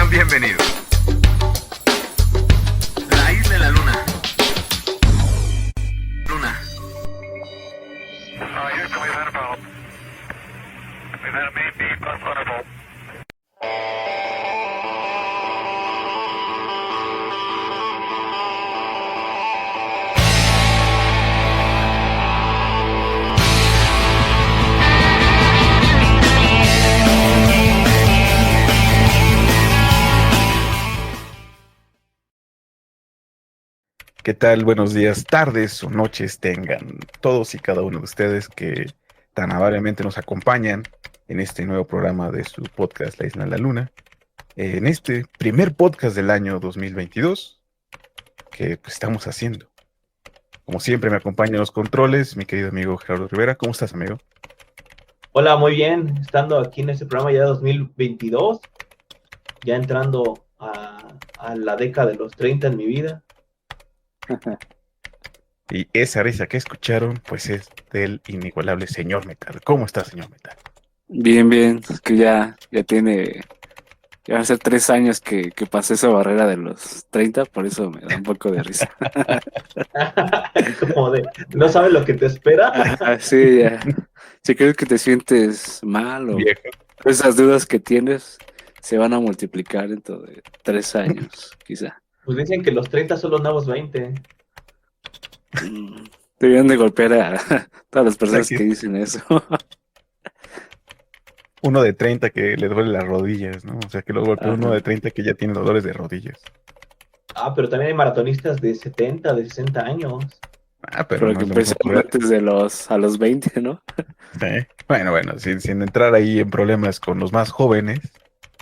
Sean bienvenidos. La isla de la luna. Luna. Houston, we've had a problem. We've had a main B plus thunderbolt. ¿Qué tal? Buenos días, tardes o noches tengan todos y cada uno de ustedes que tan amablemente nos acompañan en este nuevo programa de su podcast La Isla de la Luna. En este primer podcast del año 2022 que pues, estamos haciendo. Como siempre me acompañan los controles, mi querido amigo Gerardo Rivera. ¿Cómo estás, amigo? Hola, muy bien. Estando aquí en este programa ya 2022, ya entrando a la década de los 30 en mi vida. Y esa risa que escucharon, pues es del inigualable señor Metal. ¿Cómo está, señor Metal? Bien, es que ya van a ser 3 años que pasé esa barrera de los 30, por eso me da un poco de risa. Como de, ¿no sabes lo que te espera? Ajá, sí, ya. Si crees que te sientes mal o Viejo. esas dudas que tienes se van a multiplicar dentro de 3 años, quizá. Pues dicen que los 30 son los nuevos 20. Deberían de golpear a todas las personas Aquí. que dicen eso. Uno de 30 que le duele las rodillas, ¿no? O sea, que lo golpea uno Ajá. de 30 que ya tiene dolores de rodillas. Ah, pero también hay maratonistas de 70, de 60 años. Ah, pero Pero no que es lo mismo empezaron antes de a los 20, ¿no? Bueno, sin entrar ahí en problemas con los más jóvenes,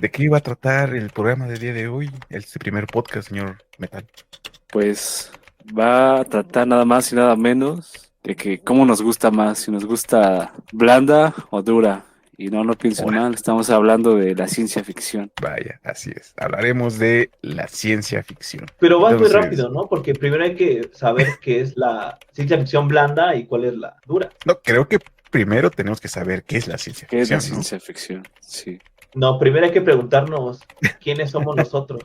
¿de qué iba a tratar el programa del día de hoy? Este primer podcast, señor Metal. Pues va a tratar nada más y nada menos de que cómo nos gusta más, si nos gusta blanda o dura. Y no piensen Ora. mal, estamos hablando de la ciencia ficción. Vaya, así es. Hablaremos de la ciencia ficción. Pero vas muy Entonces, rápido, ¿no? Porque primero hay que saber qué es la ciencia ficción blanda y cuál es la dura. No, creo que primero tenemos que saber qué es la ciencia ¿Qué es la ficción, ¿no? ciencia ficción? Sí. No, primero hay que preguntarnos quiénes somos nosotros.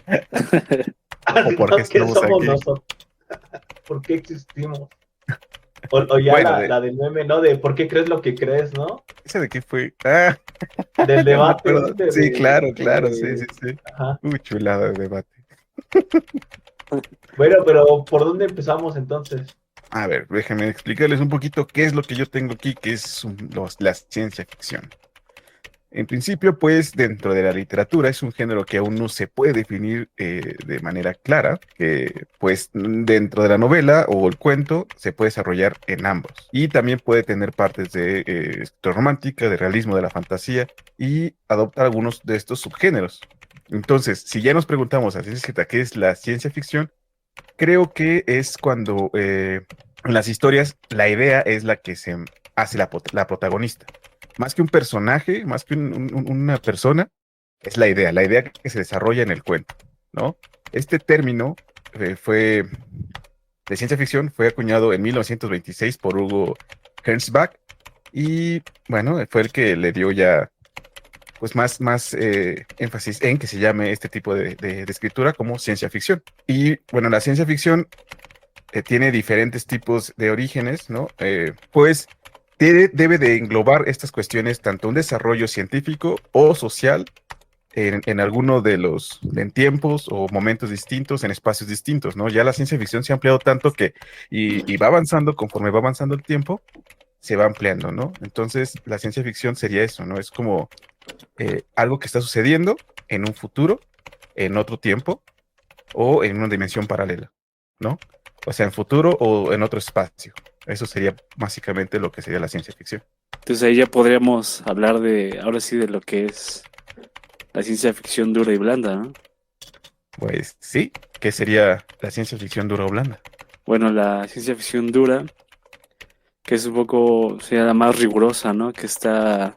¿O por qué estamos somos aquí? nosotros? ¿Por qué existimos? O ya Bueno, la del meme, ¿no? De ¿por qué crees lo que crees, no? ¿Ese de qué fue? Ah, Del no me debate. acuerdo. este Sí, de- claro, de- sí. Ajá. Chulada de debate. Bueno, pero ¿por dónde empezamos entonces? A ver, déjenme explicarles un poquito qué es lo que yo tengo aquí, que es la ciencia ficción. En principio, pues, dentro de la literatura es un género que aún no se puede definir de manera clara, que pues dentro de la novela o el cuento se puede desarrollar en ambos. Y también puede tener partes de escritura romántica, de realismo, de la fantasía, y adopta algunos de estos subgéneros. Entonces, si ya nos preguntamos a ciencia cierta qué es la ciencia ficción, creo que es cuando en las historias la idea es la que se hace la protagonista. Más que un personaje, más que una persona, es la idea que se desarrolla en el cuento, ¿no? Este término de ciencia ficción fue acuñado en 1926 por Hugo Gernsback y, bueno, fue el que le dio ya pues más énfasis en que se llame este tipo de escritura como ciencia ficción. Y bueno, la ciencia ficción tiene diferentes tipos de orígenes, ¿no? Pues debe de englobar estas cuestiones tanto un desarrollo científico o social en alguno en tiempos o momentos distintos, en espacios distintos, ¿no? Ya la ciencia ficción se ha ampliado tanto y va avanzando conforme va avanzando el tiempo, se va ampliando, ¿no? Entonces, la ciencia ficción sería eso, ¿no? Es como algo que está sucediendo en un futuro, en otro tiempo o en una dimensión paralela, ¿no? O sea, en futuro o en otro espacio. Eso sería básicamente lo que sería la ciencia ficción. Entonces ahí ya podríamos hablar ahora sí, de lo que es la ciencia ficción dura y blanda, ¿no? Pues sí, ¿qué sería la ciencia ficción dura o blanda? Bueno, la ciencia ficción dura, que es un poco, sería la más rigurosa, ¿no? Que está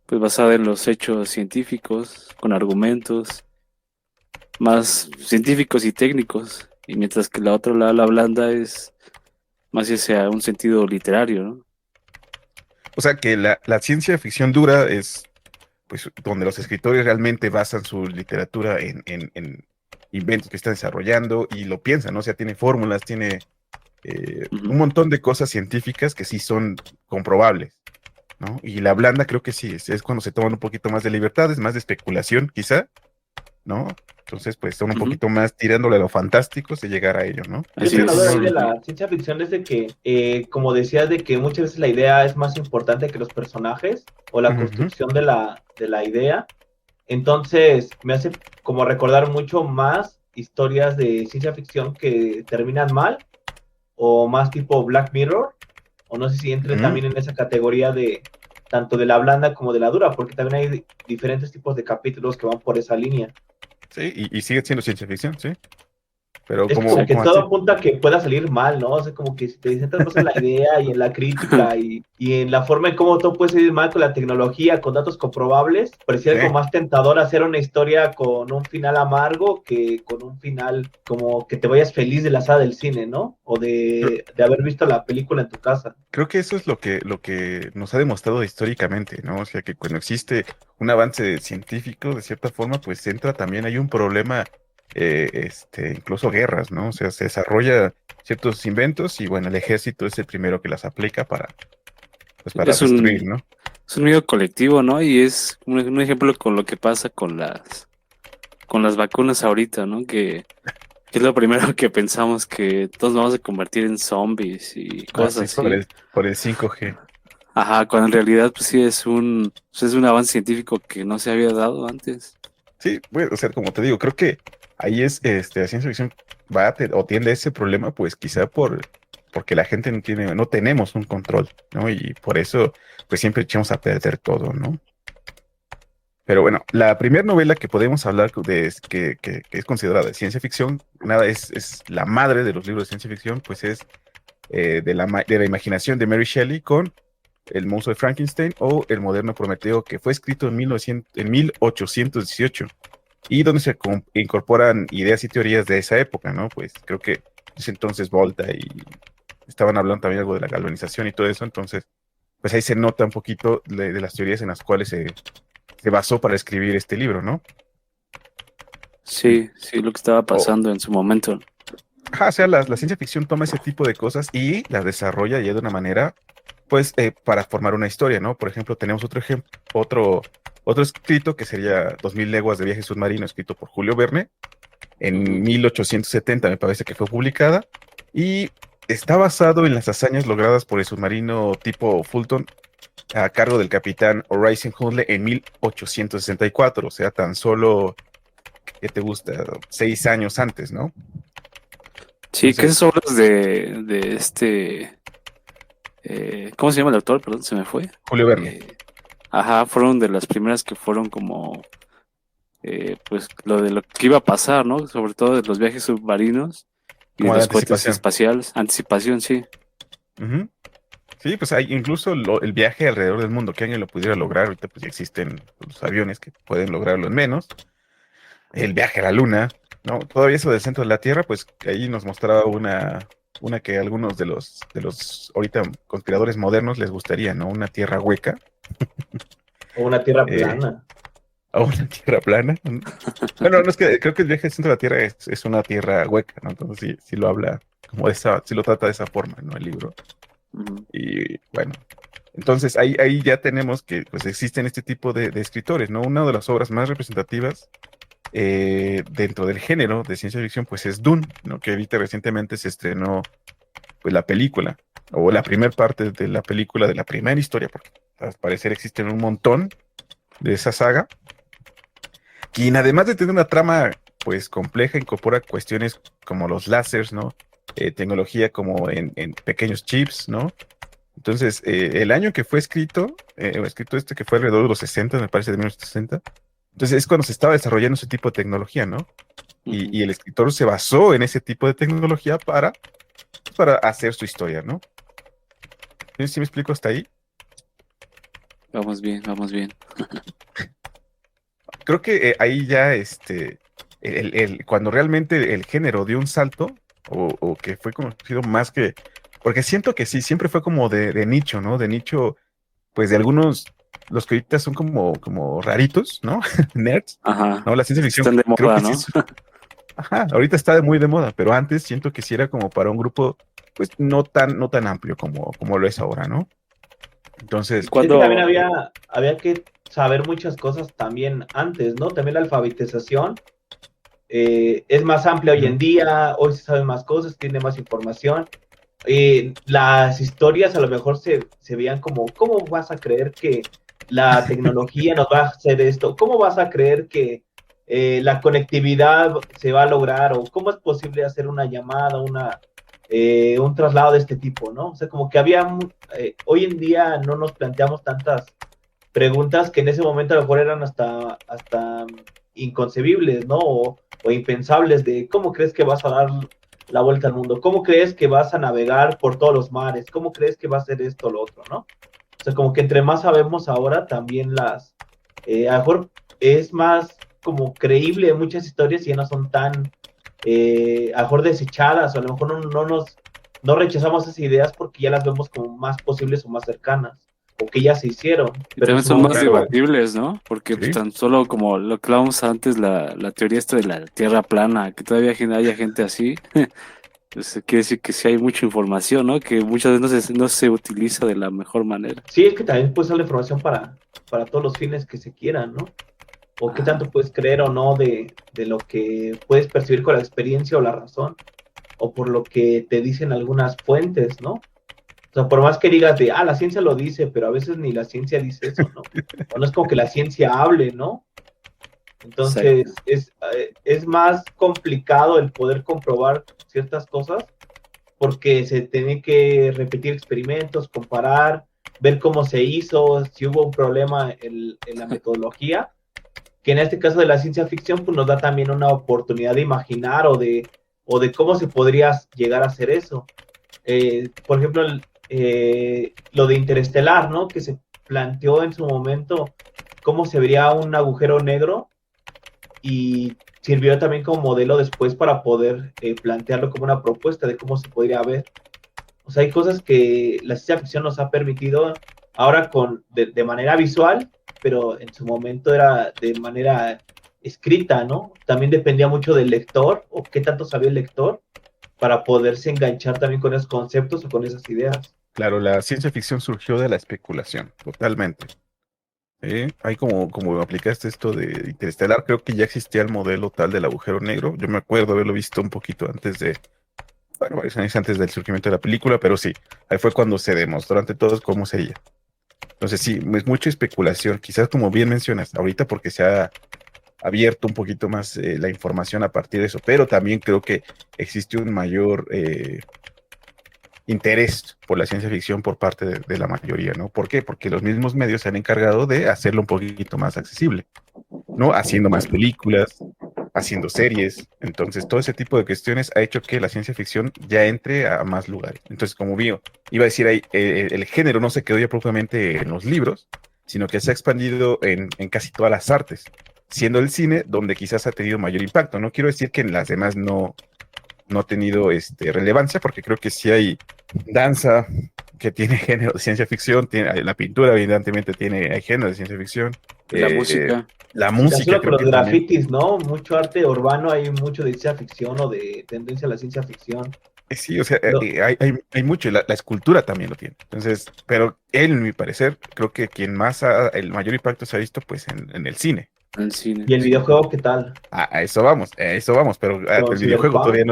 pues basada en los hechos científicos, con argumentos más científicos y técnicos, y mientras que la otra, la blanda, es más hacia un sentido literario, ¿no? O sea, que la ciencia ficción dura pues, donde los escritores realmente basan su literatura en inventos que están desarrollando y lo piensan, ¿no? O sea, tiene fórmulas, tiene un montón de cosas científicas que sí son comprobables, ¿no? Y la blanda creo que sí, es cuando se toman un poquito más de libertades, más de especulación, quizá, ¿no? Entonces, pues son un poquito más tirándole a lo fantástico de llegar a ello, ¿no? Yo Así creo que es. ahí de la ciencia ficción es de que, como decías, de que muchas veces la idea es más importante que los personajes o la Ujú. construcción de la idea. Entonces, me hace como recordar mucho más historias de ciencia ficción que terminan mal o más tipo Black Mirror, o no sé si entre Ujú. también en esa categoría de tanto de la blanda como de la dura, porque también hay diferentes tipos de capítulos que van por esa línea. Sí, y sigue siendo ciencia ficción, sí. Pero Es como que como todo así. apunta a que pueda salir mal, ¿no? O sea, como que si te centras más en la idea y en la crítica y en la forma en cómo todo puede salir mal con la tecnología, con datos comprobables, pareciera Sí, como más tentador hacer una historia con un final amargo que con un final como que te vayas feliz de la sala del cine, ¿no? O creo, de haber visto la película en tu casa. creo que eso es lo que nos ha demostrado históricamente, ¿no? O sea, que cuando existe un avance científico, de cierta forma, pues entra también, hay un problema, incluso guerras, ¿no? O sea, se desarrolla ciertos inventos y bueno, el ejército es el primero que las aplica pues para Es destruir, un, ¿no? es un medio colectivo, ¿no? Y es un ejemplo con lo que pasa con las vacunas ahorita, ¿no? Que es lo primero que pensamos que todos vamos a convertir en zombies y Ah, cosas sí, así. por el 5G. Ajá, cuando en realidad pues sí es un avance científico que no se había dado antes. Sí, bueno, o sea, como te digo, creo que ahí es, la ciencia ficción o tiende a ese problema, pues quizá porque la gente no tenemos un control, ¿no? Y por eso, pues siempre echamos a perder todo, ¿no? Pero bueno, la primera novela que podemos hablar que es considerada de ciencia ficción, nada, es la madre de los libros de ciencia ficción, pues es de la imaginación de Mary Shelley con El monstruo de Frankenstein o El moderno Prometeo, que fue escrito en 1818 y donde se incorporan ideas y teorías de esa época, ¿no? Pues creo que es entonces Volta y estaban hablando también algo de la galvanización y todo eso, entonces, pues ahí se nota un poquito de las teorías en las cuales se basó para escribir este libro, ¿no? Sí, sí, lo que estaba O, pasando en su momento. ajá, o sea, la ciencia ficción toma ese tipo de cosas y las desarrolla ya de una manera, pues, para formar una historia, ¿no? Por ejemplo, tenemos otro ejemplo, otro escrito que sería 2000 leguas de viaje submarino, escrito por Julio Verne, en Ujú. 1870 me parece que fue publicada, y está basado en las hazañas logradas por el submarino tipo Fulton a cargo del capitán Horatio Hunley en 1864, o sea, tan solo, ¿qué te gusta? 6 años antes, ¿no? Sí, que Entonces, esas obras de ¿cómo se llama el autor? Perdón, se me fue. Julio Verne. Eh, ajá, fueron de las primeras que fueron como, pues, lo de lo que iba a pasar, ¿no? Sobre todo de los viajes submarinos y de Como de los cohetes anticipación. espaciales. Anticipación, sí. Ujú. Sí, pues hay incluso el viaje alrededor del mundo, que alguien lo pudiera lograr, ahorita pues ya existen los aviones que pueden lograrlo en menos, el viaje a la luna, ¿no? Todavía eso del centro de la Tierra, pues ahí nos mostraba una que algunos de los ahorita conspiradores modernos les gustaría, ¿no? Una Tierra hueca, O una tierra eh, plana. o una Tierra plana. Bueno, no es que creo que el viaje al centro de la Tierra es una Tierra hueca, ¿no? Entonces sí lo habla como sí lo trata de esa forma, ¿no? El libro. Ujú. Y bueno, entonces ahí ya tenemos que pues existen este tipo de escritores, ¿no? Una de las obras más representativas dentro del género de ciencia ficción pues es Dune, ¿no? Que ahorita recientemente se estrenó pues la película, o la primera parte de la película de la primera historia, porque al parecer existen un montón de esa saga, quien además de tener una trama pues compleja, incorpora cuestiones como los láseres, ¿no? Tecnología como en pequeños chips, ¿no? Entonces, el año que fue escrito este que fue alrededor de los 60, me parece, de 1960, entonces es cuando se estaba desarrollando ese tipo de tecnología, ¿no? Ujú. Y el escritor se basó en ese tipo de tecnología para hacer su historia, ¿no? ¿Sí me explico hasta ahí? Vamos bien, vamos bien. Creo que ahí ya, cuando realmente el género dio un salto, o que fue conocido más que, porque siento que sí, siempre fue como de nicho, ¿no? De nicho, pues de algunos los que ahorita son como raritos, ¿no? Nerds, Ajá. ¿no? La ciencia ficción Están de creo moda, que sí ¿no? ajá, ahorita está muy de moda, pero antes siento que sí era como para un grupo, pues no tan amplio como lo es ahora, ¿no? Y Entonces, Es que también cuando, había que saber muchas cosas también antes, ¿no? También la alfabetización es más amplia hoy en día, hoy se saben más cosas, tiene más información. Las historias a lo mejor se veían como, ¿cómo vas a creer que la tecnología nos va a hacer esto? ¿Cómo vas a creer que la conectividad se va a lograr? ¿O cómo es posible hacer una llamada, un traslado de este tipo, ¿no? O sea, como que hoy en día no nos planteamos tantas preguntas que en ese momento a lo mejor eran hasta inconcebibles, ¿no? O impensables de cómo crees que vas a dar la vuelta al mundo, cómo crees que vas a navegar por todos los mares, cómo crees que va a ser esto o lo otro, ¿no? O sea, como que entre más sabemos ahora, también a lo mejor es más como creíble muchas historias y ya no son tan, a lo mejor desechadas, o a lo mejor no rechazamos esas ideas porque ya las vemos como más posibles o más cercanas, o que ya se hicieron, y pero en también su son más momento, debatibles, ¿no? Porque pues sí, tan solo como lo que hablábamos antes, la teoría esta de la Tierra plana, que todavía haya gente así, pues quiere decir que sí hay mucha información, ¿no? Que muchas veces no se utiliza de la mejor manera. sí es que también puede ser la información para todos los fines que se quieran, ¿no? O qué Ajá. tanto puedes creer o no de lo que puedes percibir con la experiencia o la razón, o por lo que te dicen algunas fuentes, ¿no? O sea, por más que digas la ciencia lo dice, pero a veces ni la ciencia dice eso, ¿no? O no es como que la ciencia hable, ¿no? Exacto. Entonces, es más complicado el poder comprobar ciertas cosas porque se tiene que repetir experimentos, comparar, ver cómo se hizo, si hubo un problema en la metodología, que en este caso de la ciencia ficción pues nos da también una oportunidad de imaginar o de cómo se podría llegar a hacer eso. Por ejemplo, lo de Interestelar, ¿no? Que se planteó en su momento cómo se vería un agujero negro y sirvió también como modelo después para poder plantearlo como una propuesta de cómo se podría ver. O sea, hay cosas que la ciencia ficción nos ha permitido ahora de manera visual, pero en su momento era de manera escrita, ¿no? También dependía mucho del lector o qué tanto sabía el lector para poderse enganchar también con esos conceptos o con esas ideas. claro, la ciencia ficción surgió de la especulación, totalmente. Hay como aplicaste esto de Interestelar, creo que ya existía el modelo tal del agujero negro. Yo me acuerdo haberlo visto un poquito antes bueno, varios años antes del surgimiento de la película, pero sí, ahí fue cuando se demostró ante todos cómo sería. Entonces sí, es mucha especulación, quizás como bien mencionas, ahorita porque se ha abierto un poquito más la información a partir de eso, pero también creo que existe un mayor interés por la ciencia ficción por parte de la mayoría, ¿no? ¿Por qué? Porque los mismos medios se han encargado de hacerlo un poquito más accesible, ¿no? Haciendo más películas, haciendo series. Entonces, todo ese tipo de cuestiones ha hecho que la ciencia ficción ya entre a más lugares. Entonces, como iba a decir ahí, el género no se quedó ya propiamente en los libros, sino que se ha expandido en casi todas las artes, siendo el cine donde quizás ha tenido mayor impacto. No quiero decir que en las demás no ha tenido relevancia, porque creo que sí hay danza que tiene género de ciencia ficción, la pintura evidentemente hay género de ciencia ficción, La eh, música. la Tan música solo con creo los que también. grafitis, ¿no? Mucho arte urbano, hay mucho de ciencia ficción o de tendencia a la ciencia ficción. Sí, o sea, Pero, hay mucho, y la escultura también lo tiene. Entonces, pero él, en mi parecer, creo que el mayor impacto se ha visto pues en el cine. El cine, ¿y el sí. videojuego qué tal? A eso vamos, pero Con el videojuego Cyberpunk. todavía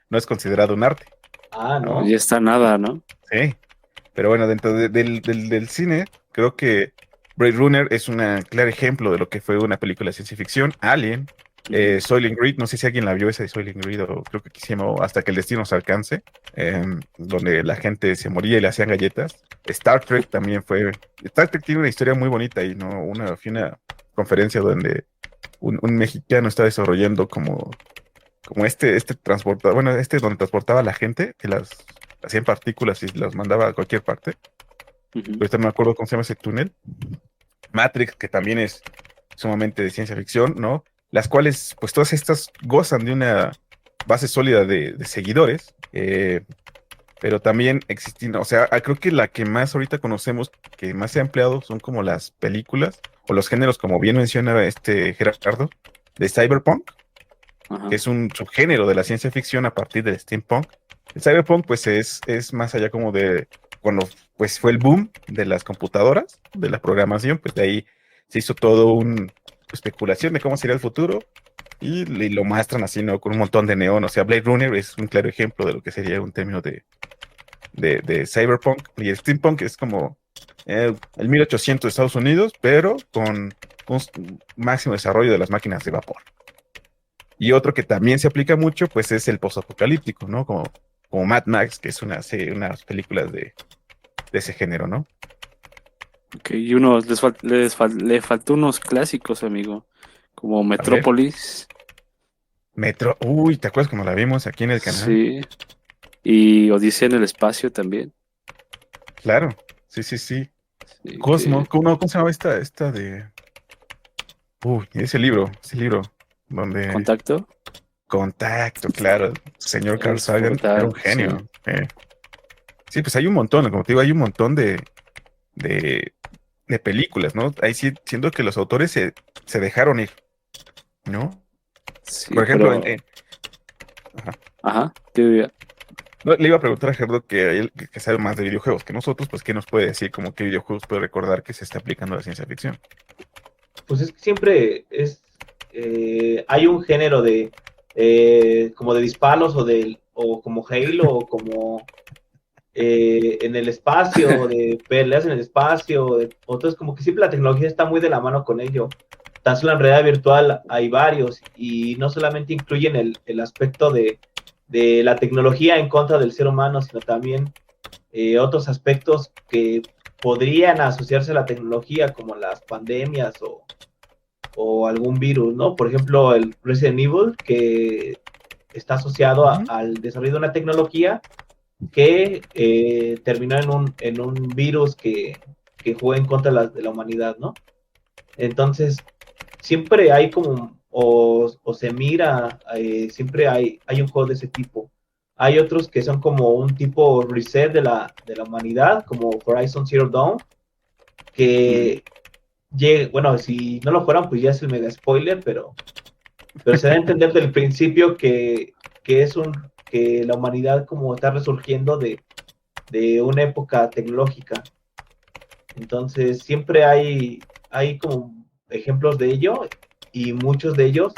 no es considerado un arte, Ah, Pues ¿no? ya no. está nada, ¿no? Sí, pero bueno, dentro del cine, creo que Blade Runner es un claro ejemplo de lo que fue una película de ciencia ficción. Alien, Ujú. Soylent Green, no sé si alguien la vio esa de Soylent Green, o creo que se llamó Hasta que el destino nos alcance, donde la gente se moría y le hacían galletas. Star Trek también fue. Star Trek tiene una historia muy bonita y no fue una conferencia donde un mexicano está desarrollando como este transportador, bueno, donde transportaba a la gente, que las hacía en partículas y las mandaba a cualquier parte. Ujú. Ahorita no me acuerdo cómo se llama ese túnel. Matrix, que también es sumamente de ciencia ficción, ¿no? Las cuales, pues todas estas gozan de una base sólida de seguidores. pero también existen, o sea, creo que la que más ahorita conocemos, que más se ha empleado, son como las películas o los géneros, como bien menciona Gerardo, de cyberpunk, Ajá. que es un subgénero de la ciencia ficción a partir del steampunk. El cyberpunk, pues, es más allá como de cuando pues fue el boom de las computadoras, de la programación, pues de ahí se hizo todo un especulación de cómo sería el futuro y lo muestran así, ¿no? Con un montón de neón. O sea, Blade Runner es un claro ejemplo de lo que sería un término de cyberpunk. Y el steampunk es como el 1800 de Estados Unidos, pero con un máximo desarrollo de las máquinas de vapor. Y otro que también se aplica mucho, pues es el posapocalíptico, ¿no? Como Mad Max, que es unas películas de ese género, ¿no? Ok, y le faltó unos clásicos, amigo, como A ver, Metrópolis, Metro, uy, ¿te acuerdas cuando la vimos aquí en el canal? sí, y Odisea en el espacio también, Claro, sí, sí, sí. sí, Cosmo, ¿cómo, no, cómo se llama esta de... Uy, ese libro, donde... Contacto, Contacto, claro, señor Carl es Sagan era brutal, un sí, genio. Sí, pues hay un montón, como te digo, hay un montón de, de películas, ¿no? Ahí sí, siento que los autores se dejaron ir, ¿no? sí, Por ejemplo, pero, ajá. ajá, ¿qué diría? No, le iba a preguntar a Gerardo que él que sabe más de videojuegos que nosotros, pues, ¿qué nos puede decir? Como qué videojuegos puede recordar que se está aplicando a la ciencia ficción. Pues es que siempre hay un género de como de disparos o como Halo o como en el espacio, de peleas en el espacio, otros como que siempre la tecnología está muy de la mano con ello. Tan solo en realidad virtual hay varios y no solamente incluyen el aspecto de la tecnología en contra del ser humano, sino también otros aspectos que podrían asociarse a la tecnología, como las pandemias o algún virus, ¿no? Por ejemplo, el Resident Evil, que está asociado Ujú. al desarrollo de una tecnología que terminó en un virus que jugó en contra de la humanidad, ¿no? Entonces, siempre hay como, o se mira, siempre hay un juego de ese tipo. Hay otros que son como un tipo reset de la humanidad, como Horizon Zero Dawn, Ujú. que bueno, si no lo fueran, pues ya es el mega spoiler, pero se da a entender del principio que es que la humanidad como está resurgiendo de una época tecnológica. Entonces, siempre hay como ejemplos de ello y muchos de ellos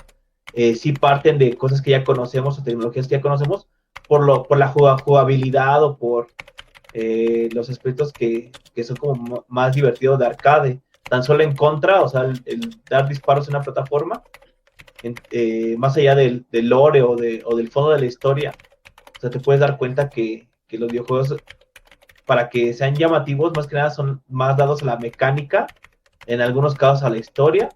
sí parten de cosas que ya conocemos o tecnologías que ya conocemos por la jugabilidad o por los aspectos que son como más divertidos de arcade. Tan solo en contra, o sea, el dar disparos en una plataforma, más allá del lore o del fondo de la historia, o sea, te puedes dar cuenta que los videojuegos, para que sean llamativos, más que nada son más dados a la mecánica, en algunos casos a la historia,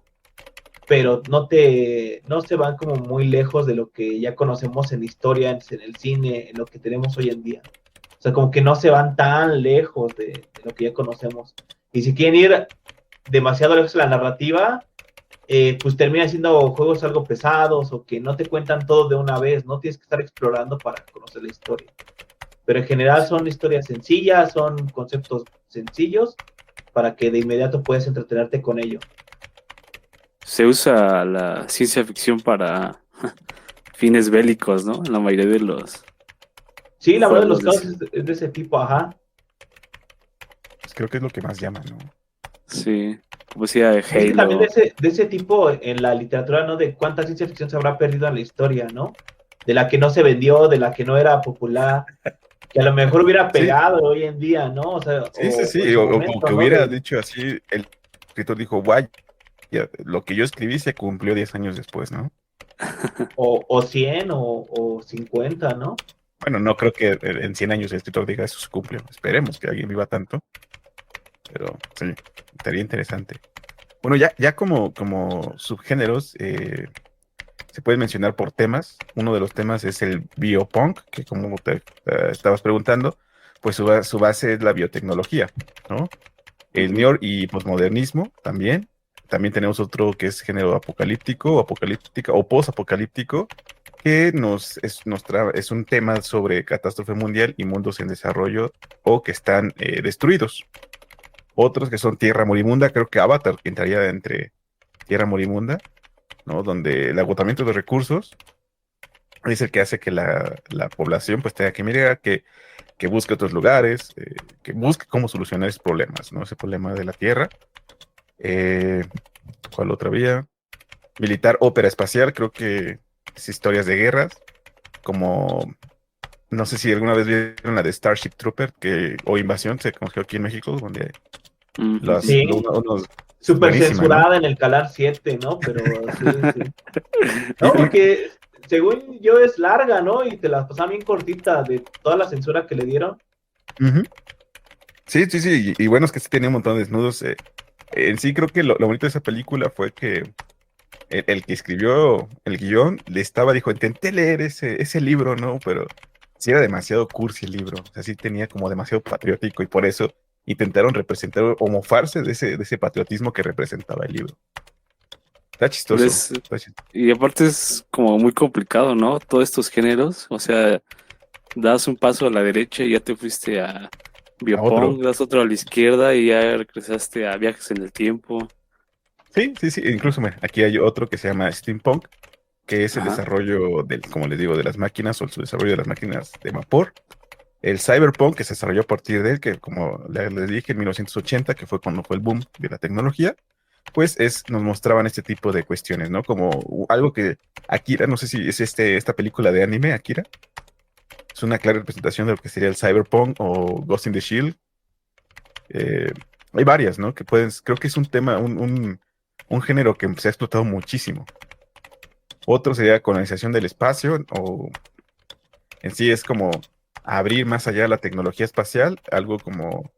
pero no se van como muy lejos de lo que ya conocemos en la historia, en el cine, en lo que tenemos hoy en día. O sea, como que no se van tan lejos de lo que ya conocemos. Y si quieren ir demasiado lejos en la narrativa, pues termina siendo juegos algo pesados o que no te cuentan todo de una vez, no tienes que estar explorando para conocer la historia. Pero en general son historias sencillas, son conceptos sencillos para que de inmediato puedas entretenerte con ello. Se usa la ciencia ficción para fines bélicos, ¿no? En la mayoría de los Sí, la verdad de los juegos. casos es de ese tipo, ajá. Pues creo que es lo que más llama, ¿no? Sí, como decía de Es que también Halo. de ese tipo en la literatura, ¿no? De cuánta ciencia ficción se habrá perdido en la historia, ¿no? De la que no se vendió, de la que no era popular, que a lo mejor hubiera Sí, pegado hoy en día, ¿no? O sea, sí, sí, o en sí, su o momento, que ¿no? hubiera dicho así, el escritor dijo, guay, lo que yo escribí se cumplió 10 años después, ¿no? O 100 o 50, ¿no? Bueno, no creo que en 100 años el escritor diga eso se cumple. Esperemos que alguien viva tanto, pero sí, estaría interesante. Bueno, ya como subgéneros, se pueden mencionar por temas. Uno de los temas es el biopunk, que como te estabas preguntando, pues su base es la biotecnología, ¿no? El Ujú. neo y posmodernismo también. También tenemos otro que es género apocalíptico, o apocalíptica o posapocalíptico, que es un tema sobre catástrofe mundial y mundos en desarrollo o que están destruidos. Otros que son Tierra Moribunda, creo que Avatar que entraría entre Tierra Moribunda, ¿no? Donde el agotamiento de recursos es el que hace que la población pues tenga que mirar, que busque otros lugares, que busque cómo solucionar esos problemas, ¿no? Ese problema de la Tierra. Eh, ¿Cuál otra vía? Militar, ópera espacial, creo que es historias de guerras, como no sé si alguna vez vieron la de Starship Trooper, o Invasión, se conoció aquí en México, donde Ujú. Sí. unos Súper buenísima, censurada ¿no? en el Canal 7, ¿no? Pero sí, sí. No, porque según yo es larga, ¿no? Y te la pasaban bien cortita de toda la censura que le dieron. Ujú. Sí, sí, sí, y bueno, es que sí tenía un montón de desnudos. En sí, creo que lo bonito de esa película fue que el que escribió el guión dijo, intenté leer ese libro, ¿no? Pero sí era demasiado cursi el libro, o sea, sí tenía como demasiado patriótico y por eso intentaron representar o mofarse de ese patriotismo que representaba el libro. Está chistoso. Es- y aparte es como muy complicado, ¿no? Todos estos géneros, o sea, das un paso a la derecha y ya te fuiste a A otro. Biopunk, das otro a la izquierda y ya regresaste a viajes en el tiempo. Sí, sí, sí, incluso aquí hay otro que se llama Steampunk, que es el Ajá. desarrollo como les digo, de las máquinas o el desarrollo de las máquinas de vapor. El Cyberpunk, que se desarrolló a partir de él, que como les dije, en 1980, que fue cuando fue el boom de la tecnología, pues nos mostraban este tipo de cuestiones, ¿no? Como algo que Akira, no sé si es esta película de anime, Akira, es una clara representación de lo que sería el Cyberpunk o Ghost in the Shield. Eh, Hay varias, ¿no? Creo que es un tema, un género que se ha explotado muchísimo. Otro sería colonización del espacio, o en sí es como abrir más allá la tecnología espacial, algo como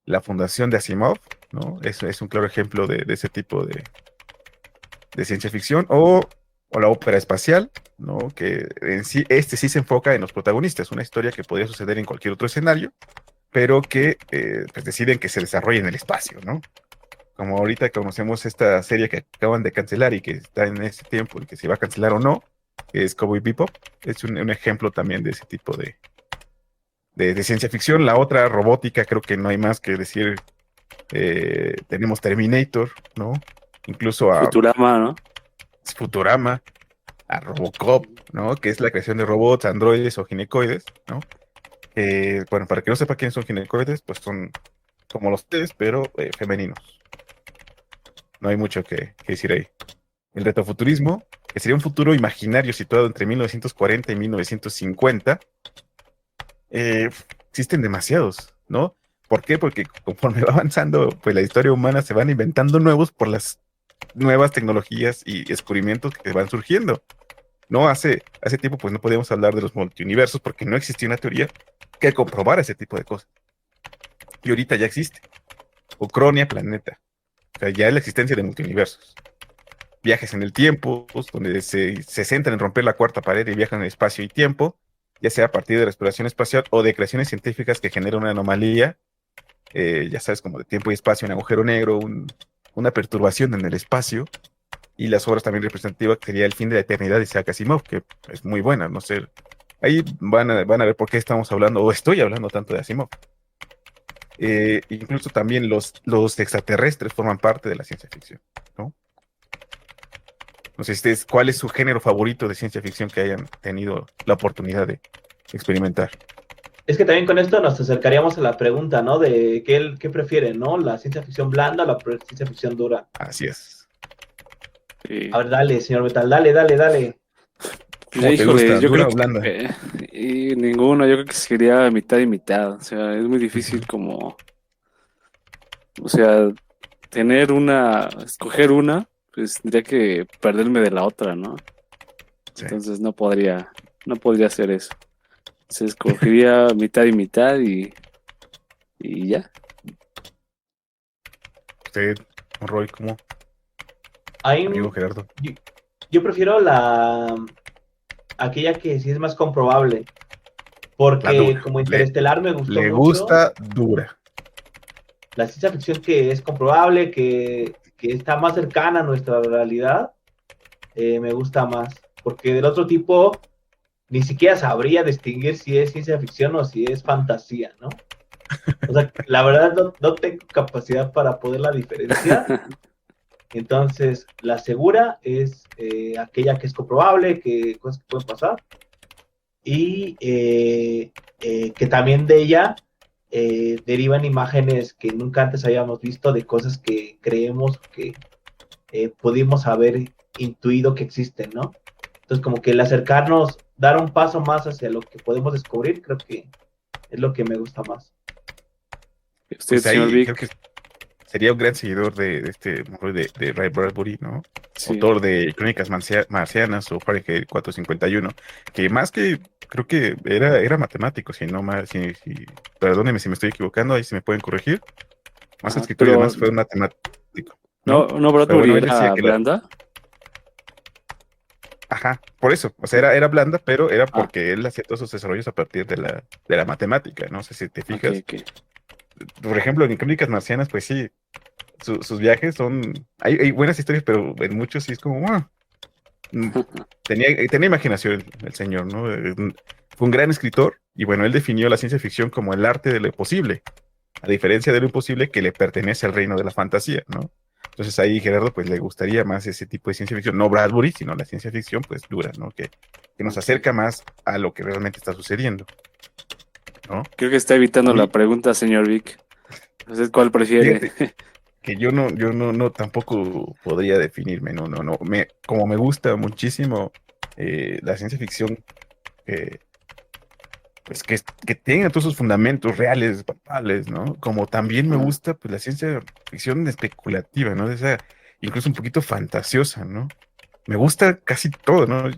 la fundación de Asimov, ¿no? Eso es un claro ejemplo de ese tipo de ciencia ficción, o la ópera espacial, ¿no? Que en sí, sí se enfoca en los protagonistas, una historia que podría suceder en cualquier otro escenario, pero que pues deciden que se desarrolle en el espacio, ¿no? Como ahorita conocemos esta serie que acaban de cancelar y que está en ese tiempo y que se va a cancelar o no, que es Cowboy Bebop, es un ejemplo también de ese tipo de ciencia ficción. La otra, robótica, creo que no hay más que decir. Tenemos Terminator, ¿no? Incluso a Futurama, ¿no? Futurama, a Robocop, ¿no? Que es la creación de robots, androides o ginecoides, ¿no? Bueno, para que no sepa quiénes son ginecoides, pues son como los test, pero femeninos. No hay mucho que decir ahí. El retrofuturismo, que sería un futuro imaginario situado entre 1940 y 1950. eh, Existen demasiados, ¿no? ¿Por qué? Porque conforme va avanzando, pues la historia humana se van inventando nuevos por las nuevas tecnologías y descubrimientos que van surgiendo. No hace tiempo, pues no podíamos hablar de los multiuniversos porque no existía una teoría que comprobara ese tipo de cosas. Y ahorita ya existe. Ucronia Planeta. O sea, ya es la existencia de multiuniversos. Viajes en el tiempo, pues, donde se centran en romper la cuarta pared y viajan en espacio y tiempo, ya sea a partir de la exploración espacial o de creaciones científicas que generan una anomalía, ya sabes, como de tiempo y espacio, un agujero negro, una perturbación en el espacio, y las obras también representativas que sería El fin de la eternidad de Isaac Asimov, que es muy buena, no sé, ahí van a ver por qué estamos hablando, o estoy hablando tanto de Asimov. Incluso también los extraterrestres forman parte de la ciencia ficción, ¿no? No sé cuál es su género favorito de ciencia ficción que hayan tenido la oportunidad de experimentar. Es que también con esto nos acercaríamos a la pregunta, ¿no? De qué prefieren, ¿no? ¿La ciencia ficción blanda o la ciencia ficción dura? Así es. Sí. A ver, dale, señor Metal, dale, dale, dale. Pues, ¿Cómo te híjole, gusta? yo ¿Dura creo o blanda? que y ninguno, yo creo que sería mitad y mitad. O sea, es muy difícil como, o sea, escoger una, pues tendría que perderme de la otra, ¿no? Sí. Entonces no podría hacer eso. Se escogería mitad y mitad y ya. Usted, Roy, ¿cómo? Ahí, Amigo Gerardo. yo prefiero aquella que sí es más comprobable, La porque dura. como Interestelar me gustó Le mucho, gusta dura. la ciencia ficción que es comprobable, que está más cercana a nuestra realidad, me gusta más, porque del otro tipo ni siquiera sabría distinguir si es ciencia ficción o si es fantasía, ¿no? O sea, la verdad no tengo capacidad para poderla diferenciar. Entonces, la segura es aquella que es comprobable, que cosas que pueden pasar, y que también de ella derivan imágenes que nunca antes habíamos visto de cosas que creemos que pudimos haber intuido que existen, ¿no? Entonces, como que el acercarnos, dar un paso más hacia lo que podemos descubrir, creo que es lo que me gusta más. Usted, Pues señor ahí creo Vic, que sería un gran seguidor de este morro de Ray Bradbury, ¿no? sí. Autor de Crónicas Marcianas o Fahrenheit 451, que más que creo que era matemático, si no más, perdónenme si me estoy equivocando, ahí se me pueden corregir. Más que Ajá, escritor y pero demás fue un matemático, no, ¿no? no, Pero bueno, Bradbury él decía era que blanda. ajá, por eso, o sea, era blanda, pero era Ah, porque él hacía todos sus desarrollos a partir de la matemática, no sé si te ok, fijas. ok. Por ejemplo, en Crónicas Marcianas, pues sí, sus viajes hay buenas historias, pero en muchos sí es como, mm, tenía imaginación el señor, ¿no? Fue un gran escritor y bueno, él definió la ciencia ficción como el arte de lo posible, a diferencia de lo imposible que le pertenece al reino de la fantasía, ¿no? Entonces ahí Gerardo pues le gustaría más ese tipo de ciencia ficción, no Bradbury, sino la ciencia ficción pues dura, ¿no? Que nos Ok. acerca más a lo que realmente está sucediendo, ¿no? Creo que está A evitando la mí, pregunta, señor Vic. ¿Usted cuál prefiere? fíjate que yo no tampoco podría definirme, no, como me gusta muchísimo la ciencia ficción, eh, pues que tenga todos sus fundamentos reales, palpables, ¿no? Como también me Ah, gusta, pues la ciencia ficción especulativa, ¿no? Esa, incluso un poquito fantasiosa, ¿no? Me gusta casi todo, ¿no?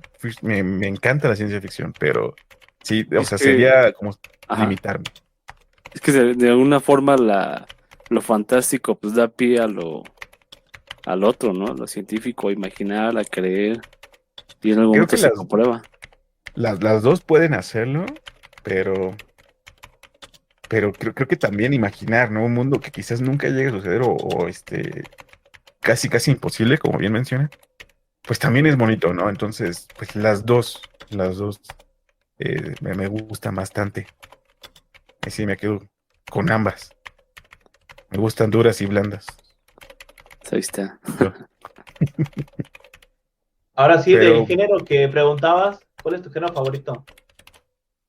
Me encanta la ciencia ficción, pero sí, o es sea, que, sería como ajá, limitarme. es que de alguna forma lo fantástico pues da pie al otro, ¿no? Lo científico, a imaginar, a creer, y en algún Creo momento que se comprueba. las dos pueden hacerlo, pero creo que también imaginar, ¿no? Un mundo que quizás nunca llegue a suceder casi imposible, como bien menciona, pues también es bonito, ¿no? Entonces, pues las dos me gustan bastante. Así me quedo con ambas. Me gustan duras y blandas. Ahí está. Yo. Ahora sí, del Pero género que preguntabas, ¿cuál es tu género favorito?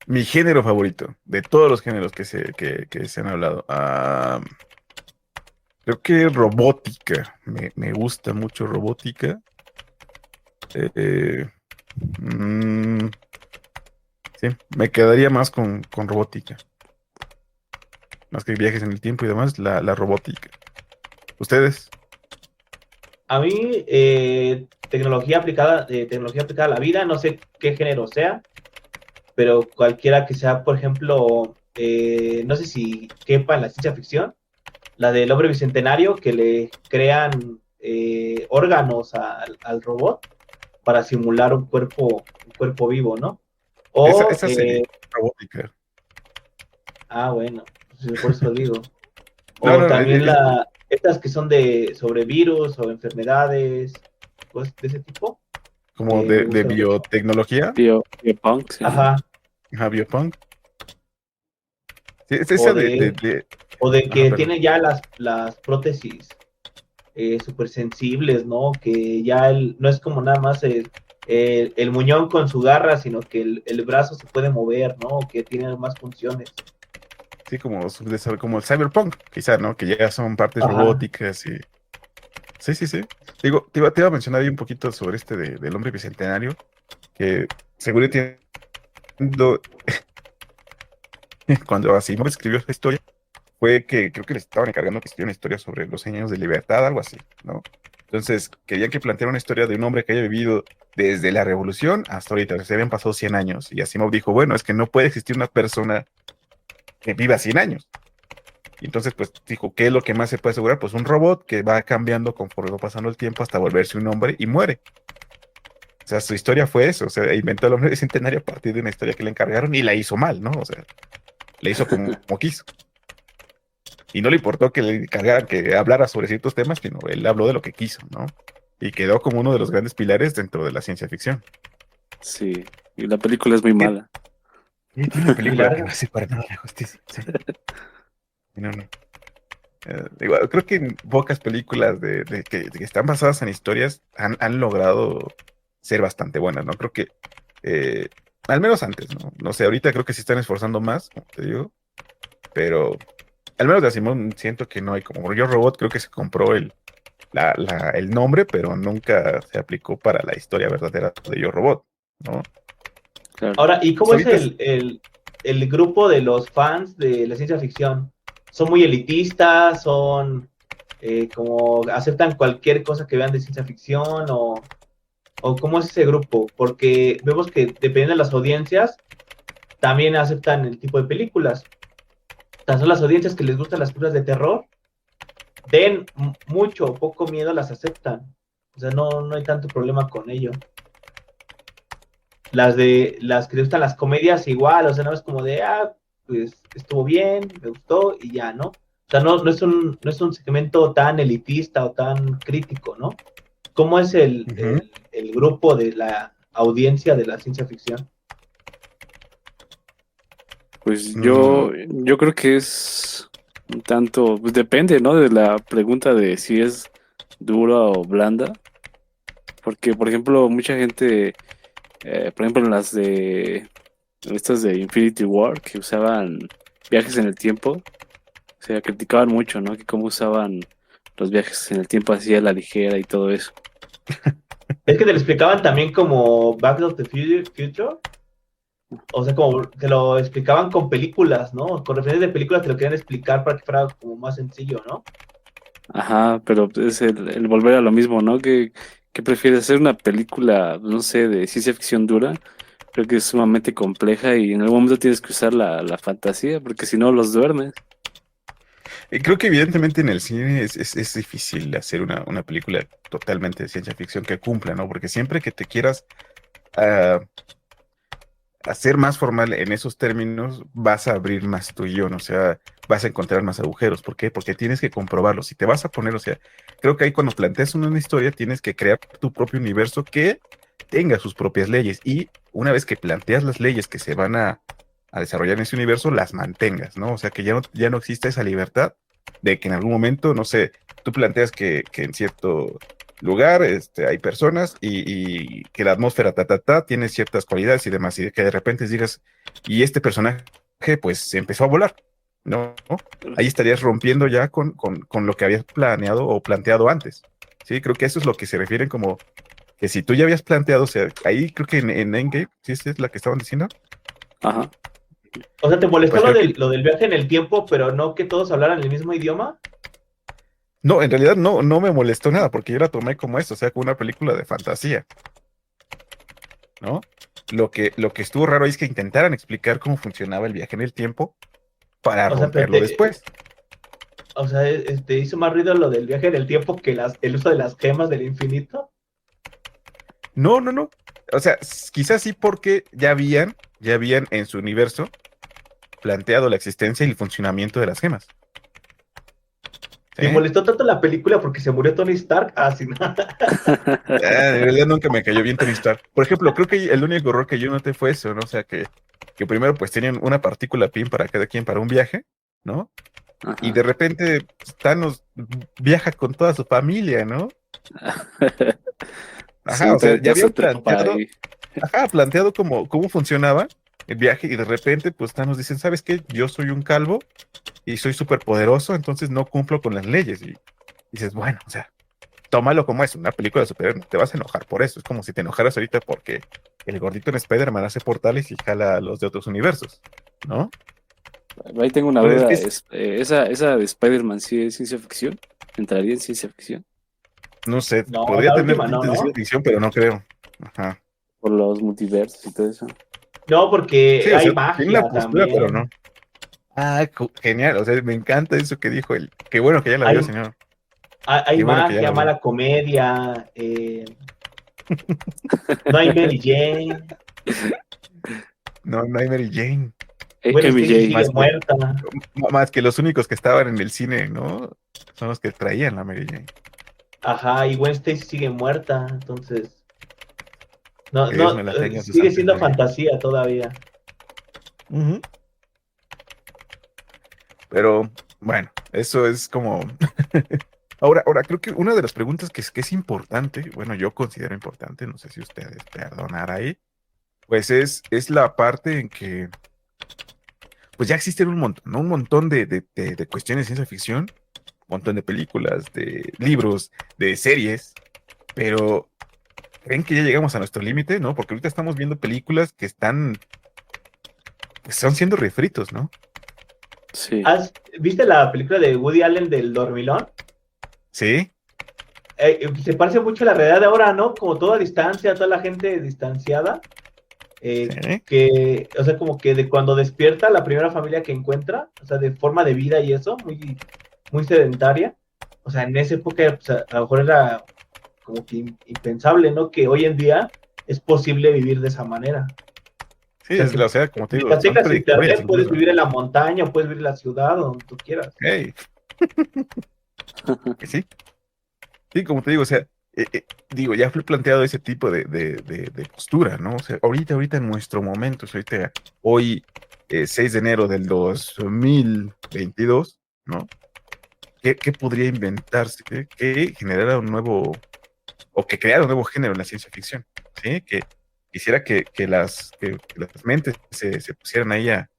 mi género favorito, de todos los géneros que se han hablado, creo que robótica. Me gusta mucho robótica. Eh, mm, sí, me quedaría más con robótica. Más que viajes en el tiempo y demás, la robótica. ¿Ustedes? A mí, tecnología aplicada a la vida, no sé qué género sea, pero cualquiera que sea, por ejemplo, no sé si quepa en la ciencia ficción, la del hombre bicentenario, que le crean órganos al robot para simular un cuerpo vivo, ¿no? Esa, O, esa serie, robótica. bueno, pues por eso digo. No, O no, también estas que son sobre virus o enfermedades, cosas de ese tipo, como me de gustan mucho. biotecnología, Biopunk, sí. Ajá, ajá, biopunk. Sí, es o esa de, o de ajá, que perdón. tienen ya las prótesis súper sensibles, ¿no? Que ya no es como nada más el muñón con su garra, sino que el brazo se puede mover, ¿no? Que tiene más funciones. Sí, como el cyberpunk, quizá, ¿no? Que ya son partes Ajá. robóticas y... Sí, sí, sí. Digo, te iba a mencionar ahí un poquito sobre del hombre bicentenario, que seguro entiendo, cuando Asimov escribió esta historia, fue que creo que le estaban encargando que escribiera una historia sobre los años de libertad, algo así, ¿no? Entonces, querían que planteara una historia de un hombre que haya vivido desde la revolución hasta ahorita, o sea, se habían pasado 100 años, y Asimov dijo, bueno, es que no puede existir una persona que viva 100 años. Y entonces, pues dijo, ¿qué es lo que más se puede asegurar? Pues un robot que va cambiando conforme va pasando el tiempo hasta volverse un hombre y muere. O sea, su historia fue eso, o sea, inventó el hombre bicentenario a partir de una historia que le encargaron y la hizo mal, ¿no? O sea, la hizo como quiso. Y no le importó que le encargaran que hablara sobre ciertos temas, sino él habló de lo que quiso, ¿no? Y quedó como uno de los grandes pilares dentro de la ciencia ficción. Sí. Y la película es muy mala. Y tiene una película que larga. no hace para nada la justicia. Sí. No, no. Igual, creo que en pocas películas que están basadas en historias han logrado ser bastante buenas, ¿no? Creo que, eh, al menos antes, ¿no? No sé, ahorita creo que se están esforzando más, como te digo, pero al menos de Simón siento que no hay como Yo Robot, creo que se compró el nombre, pero nunca se aplicó para la historia verdadera de Yo Robot, ¿no? Claro. Ahora, ¿y cómo Pues es ahorita el grupo de los fans de la ciencia ficción? ¿Son muy elitistas? ¿Son como aceptan cualquier cosa que vean de ciencia ficción? ¿O cómo es ese grupo? Porque vemos que dependiendo de las audiencias, también aceptan el tipo de películas. Tan son las audiencias que les gustan las películas de terror, den mucho o poco miedo, las aceptan. O sea, no hay tanto problema con ello. Las que les gustan las comedias igual, o sea, no es como de, pues estuvo bien, me gustó y ya, ¿no? O sea, no es un segmento tan elitista o tan crítico, ¿no? ¿Cómo es ujú, el grupo de la audiencia de la ciencia ficción? Pues mm, yo creo que es un tanto, pues depende, ¿no? De la pregunta de si es dura o blanda. Porque, por ejemplo, mucha gente, por ejemplo, en estas de Infinity War, que usaban viajes en el tiempo, o sea, criticaban mucho, ¿no? Que cómo usaban los viajes en el tiempo así a la ligera y todo eso. Es que te lo explicaban también como Back to the Future, o sea, como te lo explicaban con películas, ¿no? Con referencias de películas te lo querían explicar para que fuera como más sencillo, ¿no? Ajá, pero es el volver a lo mismo, ¿no? Que prefieres hacer una película, no sé, de ciencia ficción dura. Creo que es sumamente compleja y en algún momento tienes que usar la fantasía, porque si no los duermes. creo que evidentemente en el cine es difícil hacer una película totalmente de ciencia ficción que cumpla, ¿no? Porque siempre que te quieras ah, hacer más formal en esos términos, vas a abrir más tu guión, o sea, vas a encontrar más agujeros. ¿Por qué? Porque tienes que comprobarlo. Si te vas a poner, o sea, creo que ahí cuando planteas una historia, tienes que crear tu propio universo que tenga sus propias leyes. Y una vez que planteas las leyes que se van a desarrollar en ese universo, las mantengas, ¿no? O sea, que ya no exista esa libertad de que en algún momento, no sé, tú planteas que en cierto lugar, hay personas y que la atmósfera tiene ciertas cualidades y demás, y de que de repente digas, y este personaje pues se empezó a volar, ¿no? Ahí estarías rompiendo ya con lo que habías planeado o planteado antes, ¿sí? Creo que eso es lo que se refieren como que si tú ya habías planteado, o sea, ahí creo que en Endgame, ¿sí es la que estaban diciendo? Ajá. O sea, ¿te molestó Pues creo que, lo del viaje en el tiempo, pero no que todos hablaran el mismo idioma? no, en realidad no me molestó nada, porque yo la tomé como eso, o sea, como una película de fantasía, ¿no? Lo que estuvo raro ahí es que intentaran explicar cómo funcionaba el viaje en el tiempo para O sea, romperlo después. o sea, hizo más ruido lo del viaje en el tiempo que el uso de las gemas del infinito. No, no, no. O sea, quizás sí porque ya habían en su universo planteado la existencia y el funcionamiento de las gemas. Me ¿Sí? molestó tanto la película porque se murió Tony Stark. Sin nada. En realidad nunca me cayó bien Tony Stark. Por ejemplo, creo que el único error que yo noté fue eso, ¿no? O sea, que primero pues tenían una partícula PIN para cada quien para un viaje, ¿no? Y Ajá. de repente Thanos viaja con toda su familia, ¿no? Ajá, Sí, o sea, ya todo se habían atrapa planteado, ahí. ajá, planteado cómo funcionaba el viaje y de repente pues Thanos dicen, ¿sabes qué? Yo soy un calvo y soy súper poderoso, entonces no cumplo con las leyes. Y dices, bueno, o sea, tómalo como es, una película de superhéroes, no te vas a enojar por eso. Es como si te enojaras ahorita porque el gordito en Spider-Man hace portales y jala a los de otros universos, ¿no? Ahí tengo una Pues duda. es, ¿Esa de Spider-Man sí es ciencia ficción? ¿Entraría en ciencia ficción? no sé, No, podría la tener última no, tintes de ciencia ¿no? ficción, pero no creo. Ajá. Por los multiversos y todo eso. No, Sí, porque o hay sea, tiene una magia postura, pero también. no. Ah, genial, o sea, me encanta eso que dijo él. Qué bueno que ya la vio, Hay, señor. hay Qué bueno que ya magia, la vio. mala comedia. No hay Mary Jane. No, no hay Mary Jane. Gwen Stacy MJ. sigue Más que, muerta. más que los únicos que estaban en el cine, ¿no? Son los que traían la Mary Jane. Ajá, y Gwen Stacy sigue muerta. Entonces, No, Que Dios no, me la tenga en su sigue santa siendo gloria. fantasía todavía. Ujú. Pero bueno, eso es como... Ahora, creo que una de las preguntas que es importante, bueno, yo considero importante, no sé si ustedes perdonar ahí, pues es la parte en que, pues ya existen un montón, ¿no? Un montón de cuestiones de ciencia ficción, un montón de películas, de libros, de series, pero ¿creen que ya llegamos a nuestro límite, no? Porque ahorita estamos viendo películas que están siendo refritos, ¿no? Sí. ¿Viste la película de Woody Allen del Dormilón? Sí, Se parece mucho a la realidad de ahora, ¿no? Como toda distancia, toda la gente distanciada. sí. O sea, como que de cuando despierta la primera familia que encuentra, o sea, de forma de vida y eso, muy, muy sedentaria. O sea, en esa época, pues, a lo mejor era como que impensable, ¿no? Que hoy en día es posible vivir de esa manera. O Sí, sea, que o sea, como te digo, mientras son tengas predictorias internet, puedes incluso. vivir en la montaña, puedes vivir en la ciudad, donde tú quieras. Hey, que sí. Sí, como te digo, o sea, digo, ya fue planteado ese tipo de postura, ¿no? O sea, ahorita en nuestro momento, o sea, ahorita, hoy, 6 de enero del 2022, ¿no? ¿Qué podría inventarse? ¿Qué generara un nuevo, o que creara un nuevo género en la ciencia ficción? ¿Sí? Que quisiera que las mentes se pusieran ahí a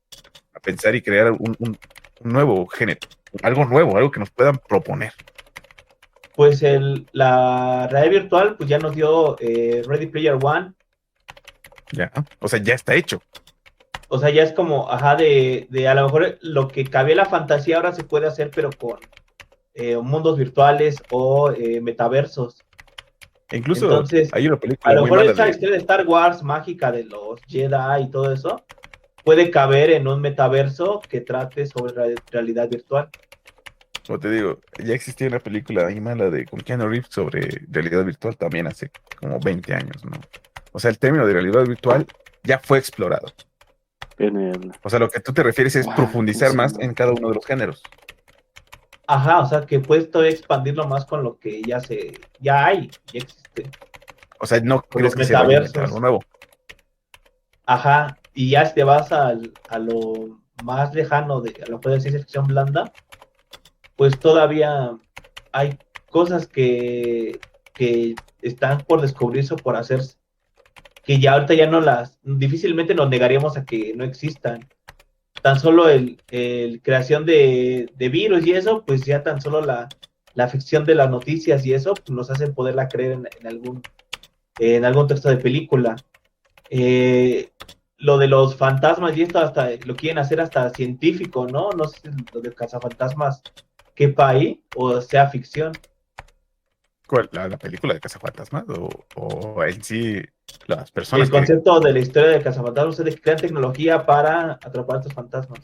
pensar y crear un nuevo género, algo nuevo, algo que nos puedan proponer. Pues la realidad virtual pues ya nos dio Ready Player One. Ya, o sea, ya está hecho. O sea, ya es como, ajá, a lo mejor lo que cabía en la fantasía ahora se puede hacer, pero con mundos virtuales o metaversos. E incluso Entonces, hay una a película lo muy mejor mala esa de, historia de Star Wars mágica de los Jedi y todo eso puede caber en un metaverso que trate sobre realidad virtual. como te digo, ya existía una película muy mala de con Keanu Reeves sobre realidad virtual también hace como 20 años, ¿no? O sea, el término de realidad virtual ya fue explorado. En el. O sea, lo que tú te refieres es ¿Cómo profundizar se más llama? en cada uno de los géneros. Ajá, o sea, que puedes todavía expandirlo más con lo que ya hay, ya existe, O sea, no con crees los que se vaya a inventar algo metaversos. nuevo. Ajá, y ya si te vas a lo más lejano a lo que es ciencia ficción blanda, pues todavía hay cosas que están por descubrirse o por hacerse, que ya ahorita ya no difícilmente nos negaríamos a que no existan. Tan solo el creación de virus y eso, pues ya tan solo la ficción de las noticias y eso, pues nos hacen poderla creer en algún texto de película. Eh, lo de los fantasmas y esto hasta lo quieren hacer hasta científico, ¿no? No sé si lo de cazafantasmas quepa ahí o sea ficción. ¿Cuál? ¿La película de Cazafantasmas? ¿O en sí las El personas que... concepto de la historia de cazafantasmas es de que crean tecnología para atrapar a estos fantasmas.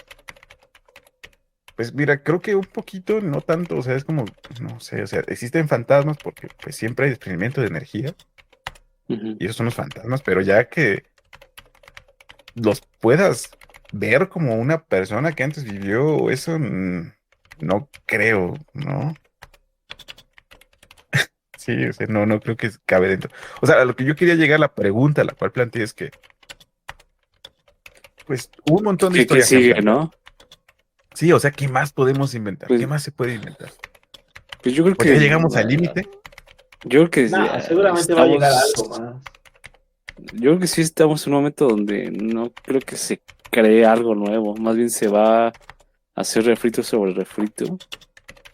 Pues mira, creo que un poquito, no tanto, o sea, es como, no sé, o sea, existen fantasmas porque pues siempre hay desprendimiento de energía Ujú. y esos son los fantasmas, pero ya que los puedas ver como una persona que antes vivió, eso no creo, ¿no? Sí, o sea, no creo que cabe dentro. O sea, a lo que yo quería llegar, la pregunta a la cual planteé es que, pues, hubo un montón de ¿Qué historias que han sigue, planteado. no? Sí, o sea, ¿qué más podemos inventar? ¿Qué Pues, más se puede inventar? pues yo creo Pues ya que llegamos al límite. yo creo que No, ya seguramente va a llegar algo más. yo creo que sí estamos en un momento donde no creo que se cree algo nuevo, más bien se va a hacer refrito sobre refrito.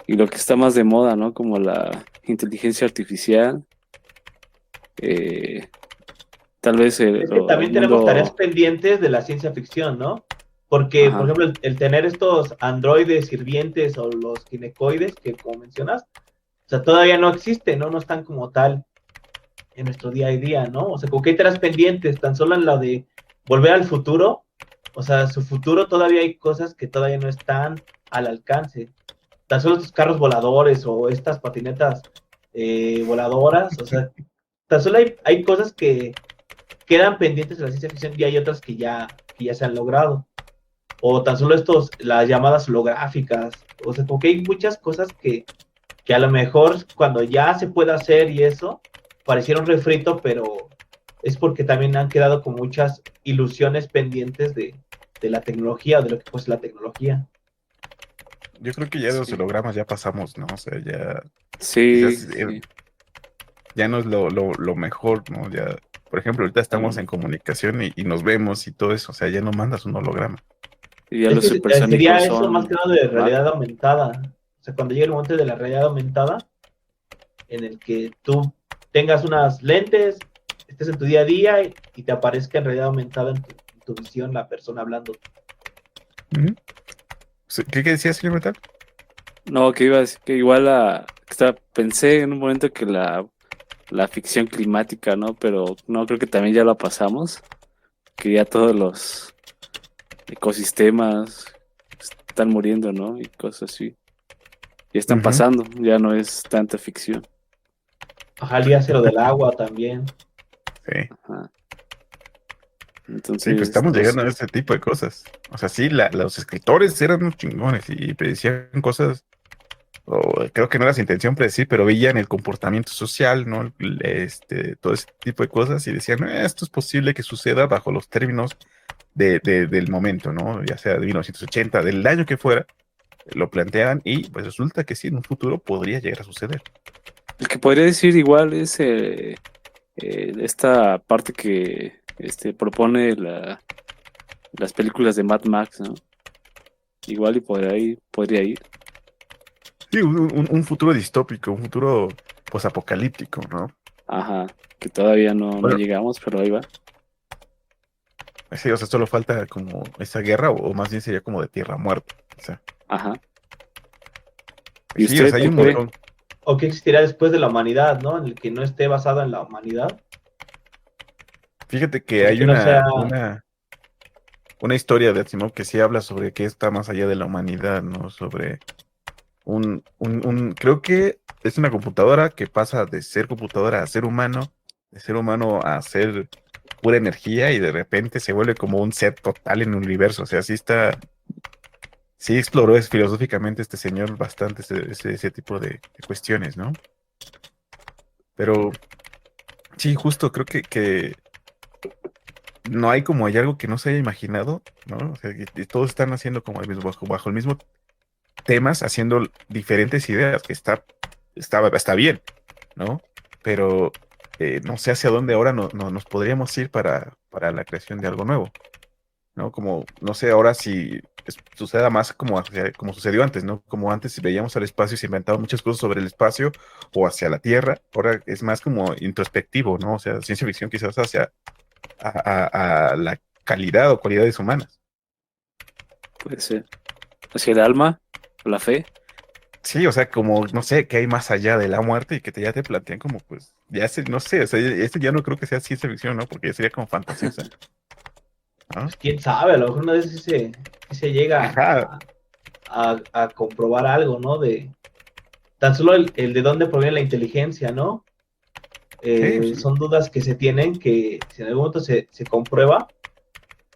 Y lo que está más de moda, ¿no? Como la inteligencia artificial, eh, tal vez Es que el también tenemos tareas mundo, pendientes de la ciencia ficción, ¿no? Porque, por ajá, ejemplo, el tener estos androides sirvientes o los ginecoides que, como mencionas, o sea, todavía no existen, ¿no? No están como tal en nuestro día a día, ¿no? O sea, como que hay tareas pendientes, tan solo en la de volver al futuro, o sea, su futuro todavía hay cosas que todavía no están al alcance. Tan solo estos carros voladores o estas patinetas voladoras, o sea, tan solo hay cosas que quedan pendientes de la ciencia ficción y hay otras que ya se han logrado. O tan solo las llamadas holográficas. O sea, porque hay muchas cosas que a lo mejor cuando ya se puede hacer y eso, pareciera un refrito, es porque también han quedado con muchas ilusiones pendientes de la tecnología, de lo que pues la tecnología. Yo creo que ya de los Sí, hologramas ya pasamos, ¿no? O sea, ya sí, quizás sí, ya no es lo mejor, ¿no? Ya, por ejemplo, ahorita estamos en comunicación y nos vemos y todo eso, o sea, ya no mandas un holograma. y ya Es los que sería supersónicos eso más son que nada de realidad macro. aumentada. O sea, cuando llegue el momento de la realidad aumentada, en el que tú tengas unas lentes, estés en tu día a día y te aparezca en realidad aumentada en tu visión la persona hablando. Ujú. Sí, ¿qué decías, señor Metal? No, que iba a decir que igual pensé en un momento que la ficción climática, ¿no? Pero no, creo que también ya la pasamos, que ya todos los ecosistemas están muriendo, ¿no? Y cosas así. Ya están Ujú. pasando, ya no es tanta ficción. Ajá, el día cero del agua también. Sí. Ajá. Sí, pues Entonces, estamos no llegando a sé. ese tipo de cosas. O sea, sí, los escritores eran unos chingones y predecían cosas, o creo que no era su intención predecir, pero veían el comportamiento social, ¿no? Todo ese tipo de cosas y decían, esto es posible que suceda bajo los términos del momento, ¿no? Ya sea de 1980, del año que fuera, lo planteaban y pues resulta que sí, en un futuro podría llegar a suceder. El que podría decir igual es esta parte que propone las películas de Mad Max, ¿no? Igual y por ahí podría ir. Sí, un futuro distópico, un futuro posapocalíptico, ¿no? Ajá, que todavía no Bueno, llegamos, pero ahí va. sí, o sea, solo falta como esa guerra, o más bien sería como de tierra muerta. O sea, Ajá. pues ¿Y sí, o usted sea, hay qué un cree? montón. O qué existirá después de la humanidad, ¿no? En el que no esté basado en la humanidad. Fíjate O que sea, hay que no sea. una historia de Asimov que sí habla sobre qué está más allá de la humanidad, ¿no? Sobre creo que es una computadora que pasa de ser computadora a ser humano, de ser humano a ser pura energía y de repente se vuelve como un ser total en el universo. O sea, sí exploró filosóficamente este señor bastante ese tipo de cuestiones, ¿no? Pero sí, justo creo que no hay como hay algo que no se haya imaginado, ¿no? O sea, que todos están haciendo como bajo el mismo temas, haciendo diferentes ideas, que está bien, ¿no? Pero no sé hacia dónde ahora nos podríamos ir para la creación de algo nuevo, ¿no? Como, no sé ahora si suceda más como sucedió antes, ¿no? Como antes si veíamos al espacio y se inventaban muchas cosas sobre el espacio o hacia la Tierra, ahora es más como introspectivo, ¿no? O sea, ciencia ficción quizás hacia a la calidad o cualidades humanas. Puede ser. Hacia el alma, la fe. Sí, o sea, como, no sé, qué hay más allá de la muerte y que ya te plantean como, pues, no sé, o sea, esto ya no creo que sea ciencia ficción, ¿no? Porque ya sería como fantasiosa, ¿no? Pues quién sabe, a lo mejor una vez sí se llega Ajá, a comprobar algo, ¿no? De tan solo el de dónde proviene la inteligencia, ¿no? sí, sí. Son dudas que se tienen que si en algún momento se comprueba,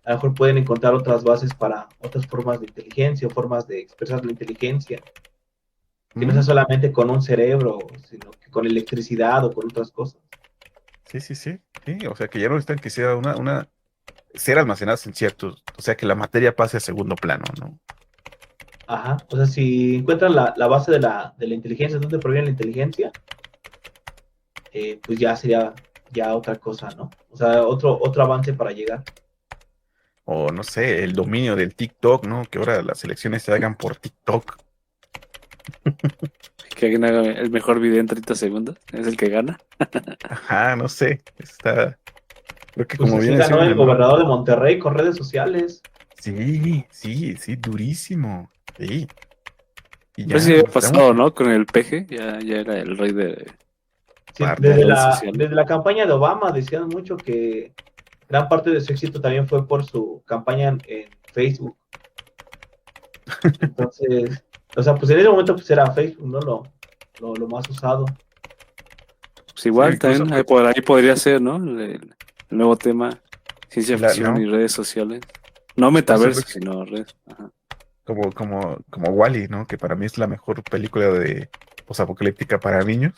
a lo mejor pueden encontrar otras bases para otras formas de inteligencia o formas de expresar la inteligencia, que no sea Ujú. solamente con un cerebro, sino que con electricidad o con otras cosas. Sí, sí, sí, sí, o sea, que ya no necesitan que sea ser almacenadas en ciertos, o sea, que la materia pase a segundo plano, ¿no? Ajá, o sea, si encuentran la base de la inteligencia, dónde proviene la inteligencia, pues ya sería ya otra cosa, ¿no? O sea, otro avance para llegar. O, no sé, el dominio del TikTok, ¿no? Que ahora las elecciones se hagan por TikTok. Que alguien haga el mejor video en 30 segundos. Es el que gana. Ajá, no sé, creo que Pues como así bien ganó decían el en el... gobernador de Monterrey con redes sociales. Sí, sí, sí, durísimo. Sí. Y Pues sí ya había estamos pasado, ¿no? Con el peje, ya era el rey Sí, de parte. redes sociales. desde la campaña de Obama decían mucho que gran parte de su éxito también fue por su campaña en Facebook. Entonces, o sea, pues en ese momento pues era Facebook, ¿no? Lo más usado. Pues Sí, igual incluso también por ahí podría ser, ¿no? El nuevo tema, ciencia ficción y ¿no? redes sociales. No Justo metaverso, creo que sino redes. Ajá. como Wall-E, ¿no? Que para mí es la mejor película de posapocalíptica para niños.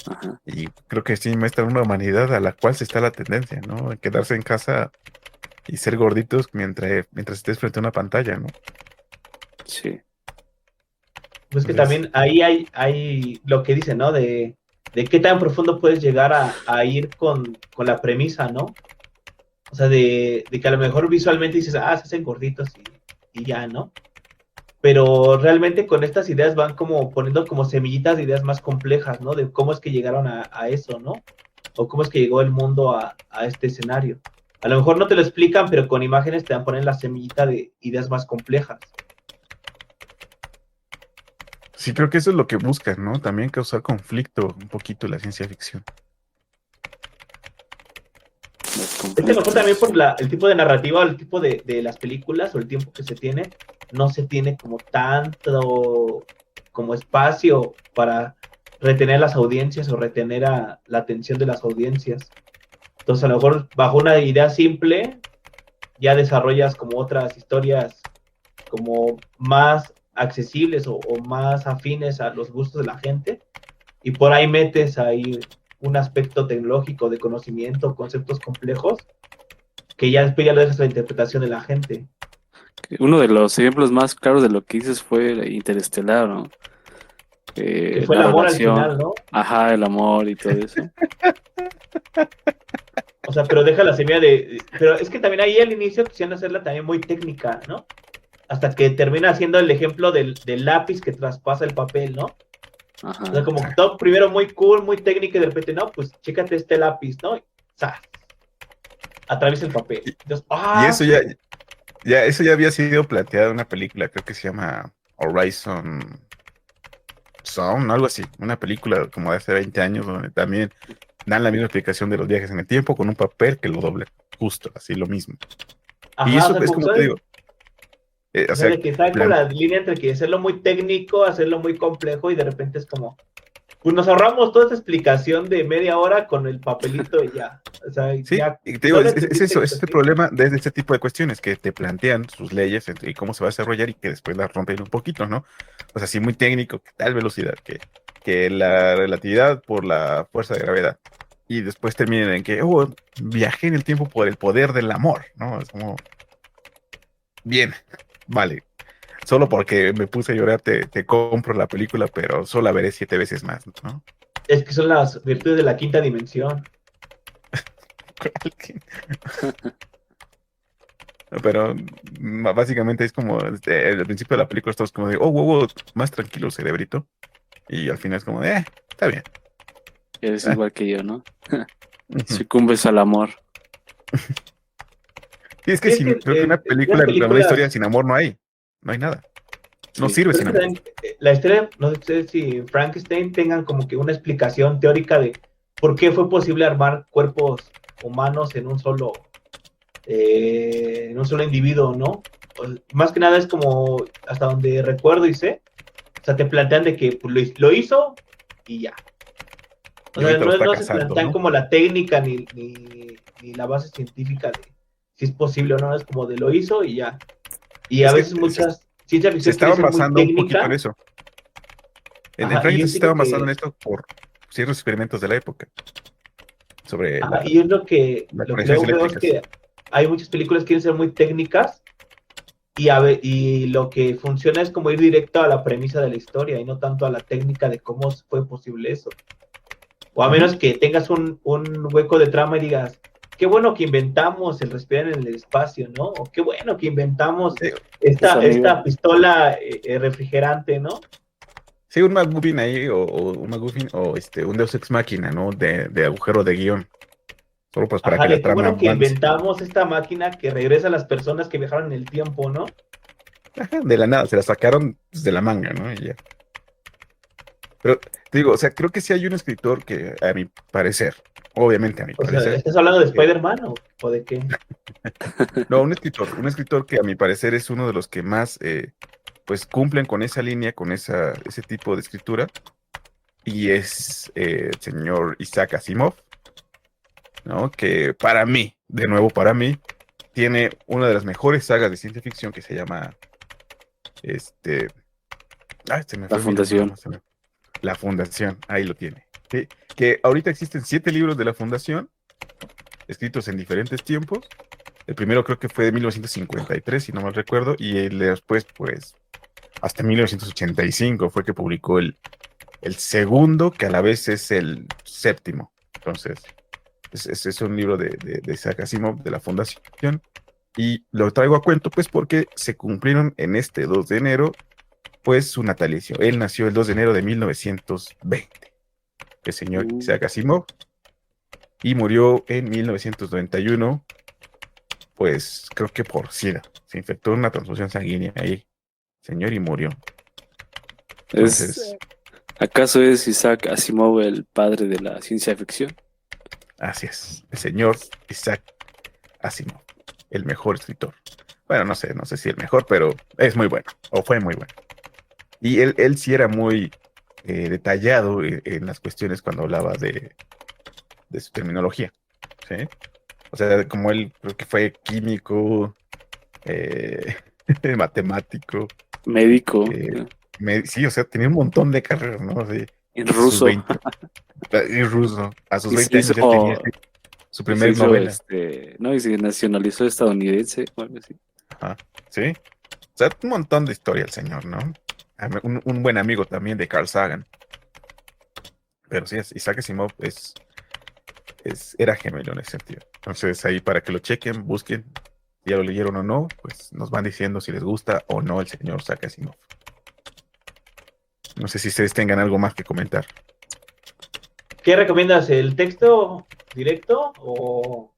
Ajá. Y creo que sí muestra una humanidad a la cual se está la tendencia, ¿no? Quedarse en casa y ser gorditos mientras estés frente a una pantalla, ¿no? Sí. Pues que Entonces, también ahí hay lo que dice, ¿no? De qué tan profundo puedes llegar a ir con la premisa, ¿no? O sea, de que a lo mejor visualmente dices, se hacen gorditos y ya, ¿no? Pero realmente con estas ideas van como poniendo como semillitas de ideas más complejas, ¿no? De cómo es que llegaron a eso, ¿no? O cómo es que llegó el mundo a este escenario. A lo mejor no te lo explican, pero con imágenes te van a poner la semillita de ideas más complejas. sí, creo que eso es lo que buscan, ¿no? También causar conflicto un poquito la ciencia ficción. Los Es que a lo mejor también conflictos. por el tipo de narrativa o el tipo de las películas o el tiempo que se tiene, no se tiene como tanto como espacio para retener las audiencias o retener la atención de las audiencias. Entonces a lo mejor bajo una idea simple ya desarrollas como otras historias como más accesibles o más afines a los gustos de la gente y por ahí metes ahí un aspecto tecnológico de conocimiento, conceptos complejos que ya después ya lo dejas a la interpretación de la gente. Uno de los ejemplos más claros de lo que dices fue Interestelar, ¿no? Que fue el La amor al relación, final, ¿no? ajá, el amor y todo eso. O sea, pero deja la semilla Pero es que también ahí al inicio quisieron hacerla también muy técnica, ¿no? Hasta que termina haciendo el ejemplo del lápiz que traspasa el papel, ¿no? O sea, Ajá. como que todo primero muy cool, muy técnico y de repente, no, pues chécate este lápiz, ¿no? ¡Zas! Atraviesa el papel. Y, Entonces, y eso ya, sí. eso ya había sido planteado en una película, creo que se llama Horizon Zone, algo así, una película como de hace 20 años, donde también dan la misma explicación de los viajes en el tiempo con un papel que lo doble, justo, así lo mismo. Y Ajá, o eso sea, es como como que te digo, o o sea, sea, de que está con plan- la línea entre que hacerlo muy técnico, hacerlo muy complejo y de repente es como, pues nos ahorramos toda esa explicación de media hora con el papelito y ya. O sea, sí, ya, y te digo, ¿dónde es entendiste eso, que es es este así? problema de este tipo de cuestiones que te plantean sus leyes y cómo se va a desarrollar y que después las rompen un poquito, ¿no? O sea, sí, muy técnico, que tal velocidad, que la relatividad por la fuerza de gravedad. Y después terminan en que, oh, viajé en el tiempo por el poder del amor, ¿no? Es como, bien, vale. Solo porque me puse a llorar te compro la película, pero solo la veré 7 veces más, ¿no? Es que son las virtudes de la quinta dimensión. Pero básicamente es como al principio de la película estamos como de, oh, wow, wow, más tranquilo, cerebrito. Y al final es como de, está bien. Eres Eh, igual que yo, ¿no? ujú. Sucumbes al amor. Y es que Sí, es que creo que una las película, una historia películas, sin amor no hay. No hay nada. No Sí. sirve pero es sin que amor. también la historia, no sé si Frankenstein tengan como que una explicación teórica de por qué fue posible armar cuerpos humanos en un solo individuo, ¿no? Más que nada es como, hasta donde recuerdo y sé, o sea, te plantean de que pues, lo hizo y ya. O Y sea, ahorita lo está no se cazando, plantean ¿no? como la técnica ni la base científica de si es posible o no, es como de lo hizo y ya. Y a Es que veces muchas ciencia se ficción quiere estaban ser muy basando un poquito en técnica, eso. En ajá, y Frankenstein yo se siento estaban basando en que, esto por ciertos experimentos de la época sobre ajá, y es la lo que conexiones luego veo es eléctricas. que hay muchas películas que quieren ser muy técnicas y lo que funciona es como ir directo a la premisa de la historia y no tanto a la técnica de cómo fue posible eso. O a Ujú. menos que tengas un hueco de trama y digas, qué bueno que inventamos el respirar en el espacio, ¿no? O qué bueno que inventamos Sí, Tu sonido. esta pistola refrigerante, ¿no? sí, un McGuffin ahí, o un McGuffin, o un Deus Ex Machina, ¿no? De agujero de guión. Solo pues para Ajá, que la de qué trama bueno que avance. inventamos esta máquina que regresa a las personas que viajaron en el tiempo, ¿no? Ajá, de la nada, se la sacaron pues, de la manga, ¿no? Y ya. Pero te digo, o sea, creo que sí hay un escritor que, a mi parecer, obviamente a mi O sea, parecer, ¿estás hablando de que- Spider-Man o de qué? no, un escritor que a mi parecer es uno de los que más, pues, cumplen con esa línea, con ese tipo de escritura, y es el señor Isaac Asimov, ¿no? Que para mí, de nuevo para mí, tiene una de las mejores sagas de ciencia ficción que se llama, este, ay, se me La fue, mira, nada fundación. más. La Fundación, ahí lo tiene. Sí, que ahorita existen 7 libros de la Fundación, escritos en diferentes tiempos. El primero creo que fue de 1953, si no mal recuerdo, y el de después, pues, hasta 1985 fue que publicó el segundo, que a la vez es el séptimo. Entonces, es un libro de Isaac Asimov, de la Fundación, y lo traigo a cuento, pues, porque se cumplieron en este 2 de enero, pues, su natalicio. Él nació el 2 de enero de 1920, el señor Isaac Asimov, y murió en 1991, pues, creo que por SIDA. Se infectó en una transfusión sanguínea ahí, señor, y murió. Entonces, ¿Acaso es Isaac Asimov el padre de la ciencia ficción? así es, el señor Isaac Asimov, el mejor escritor. Bueno, no sé si el mejor, pero es muy bueno, o fue muy bueno. Y él sí era muy detallado en las cuestiones cuando hablaba de su terminología, ¿sí? O sea, como él creo que fue químico, eh, matemático, Médico, sí, o sea, tenía un montón de carreras, ¿no? Sí, en a sus ruso. 20, y ruso, a sus Y se 20 años ya tenía hizo, su y se primer hizo, novela. no, y se nacionalizó estadounidense o algo así. Ajá, sí. O sea, un montón de historia el señor, ¿no? Un buen amigo también de Carl Sagan. Pero sí, Isaac Asimov era gemelo en ese sentido. Entonces, ahí para que lo chequen, busquen, si ya lo leyeron o no, pues nos van diciendo si les gusta o no el señor Isaac Asimov. No sé si ustedes tengan algo más que comentar. ¿Qué recomiendas? ¿El texto directo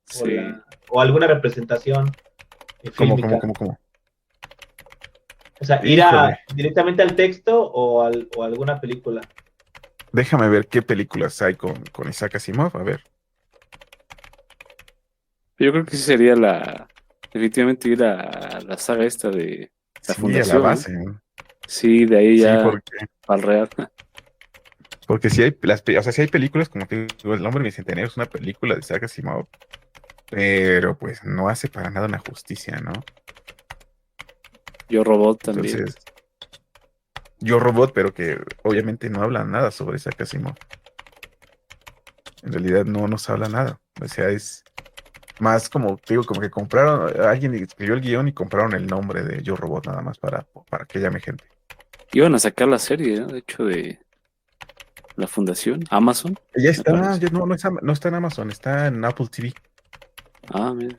Sí. o alguna representación fílmica? ¿Cómo? O sea, Híjole, directamente al texto o alguna película. déjame ver qué películas hay con Isaac Asimov. A ver. Yo creo que sí sería definitivamente ir a la saga esta de la Sí, a la Fundación, ¿no? base, ¿no? Sí, de ahí Sí, ya al real. porque sí hay, o sea, sí hay películas, como te digo, El Hombre Bicentenario es una película de Isaac Asimov, pero pues no hace para nada una justicia, ¿no? Yo Robot también. Entonces, Yo Robot, pero que obviamente no habla nada sobre Isaac Asimov. En realidad no nos habla nada. O sea, es más como, te digo, como que compraron, alguien escribió el guión y compraron el nombre de Yo Robot nada más para que llame gente. Iban a sacar la serie, ¿no? De hecho, de la Fundación, Amazon, Ya me está, parece. no está en Amazon, está en Apple TV. Ah, mira.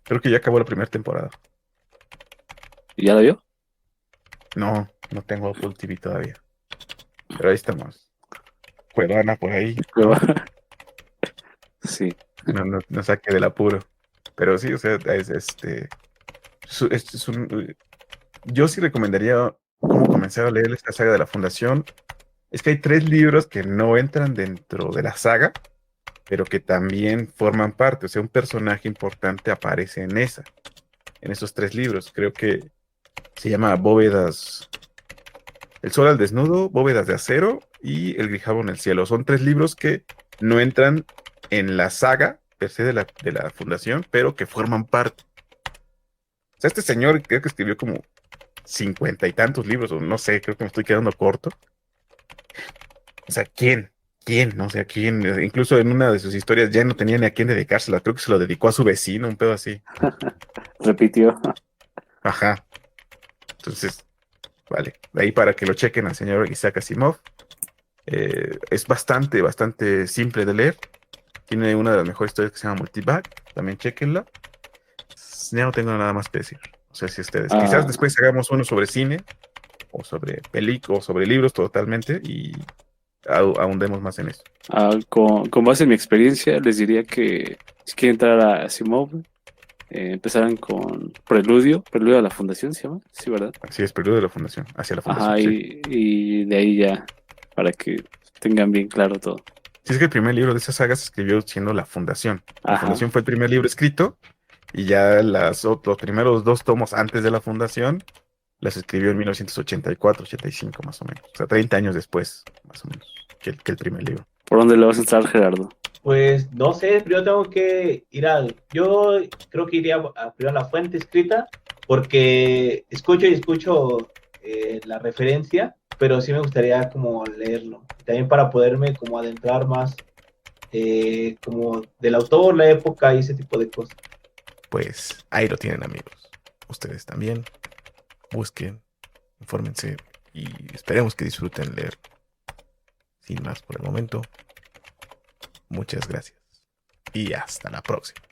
Creo que ya acabó la primera temporada. ¿Y ya la vio? No tengo Apple TV todavía. Pero ahí estamos. Cuevana por ahí, Pero- ¿no? Sí. No saque del apuro. Pero sí, o sea, es yo sí recomendaría cómo comenzar a leer esta saga de la Fundación. Es que hay 3 libros que no entran dentro de la saga, pero que también forman parte. O sea, un personaje importante aparece en esos 3 libros. Creo que se llama Bóvedas, El Sol al Desnudo, Bóvedas de Acero y El Grijabo en el Cielo. Son 3 libros que no entran en la saga per se de la Fundación, pero que forman parte. O sea, este señor creo que escribió como 50 y tantos libros, o no sé, creo que me estoy quedando corto. O sea, ¿quién? ¿Quién? No sé, ¿quién? Incluso en una de sus historias ya no tenía ni a quién dedicársela, creo que se lo dedicó a su vecino, un pedo así. Repitió. Ajá. Entonces, vale. De ahí para que lo chequen al señor Isaac Asimov. Es bastante simple de leer. Tiene una de las mejores historias que se llama Multibag. También chequenla. Ya no tengo nada más que decir. O sea, si ustedes. Quizás Ah, después hagamos uno sobre cine, o sobre películas, o sobre libros totalmente, y ahondemos más en eso. con base en mi experiencia, les diría que si quieren entrar a Asimov, empezaran con Preludio a la Fundación, ¿se llama? Sí, ¿verdad? Así es, periodo de la fundación, hacia la fundación, Ajá, sí. y de ahí ya, para que tengan bien claro todo. Sí, es que el primer libro de esa saga se escribió siendo La Fundación. La Ajá. Fundación fue el primer libro escrito, y ya los primeros 2 tomos antes de La Fundación las escribió en 1984, 85 más o menos. O sea, 30 años después, más o menos, que el primer libro. ¿Por dónde le vas a entrar, Gerardo? Pues no sé, primero tengo que yo creo que iría primero a la fuente escrita, porque escucho la referencia pero sí me gustaría como leerlo. También para poderme como adentrar más como del autor, la época y ese tipo de cosas. Pues ahí lo tienen, amigos. Ustedes también busquen, infórmense y esperemos que disfruten leer. Sin más por el momento, muchas gracias y hasta la próxima.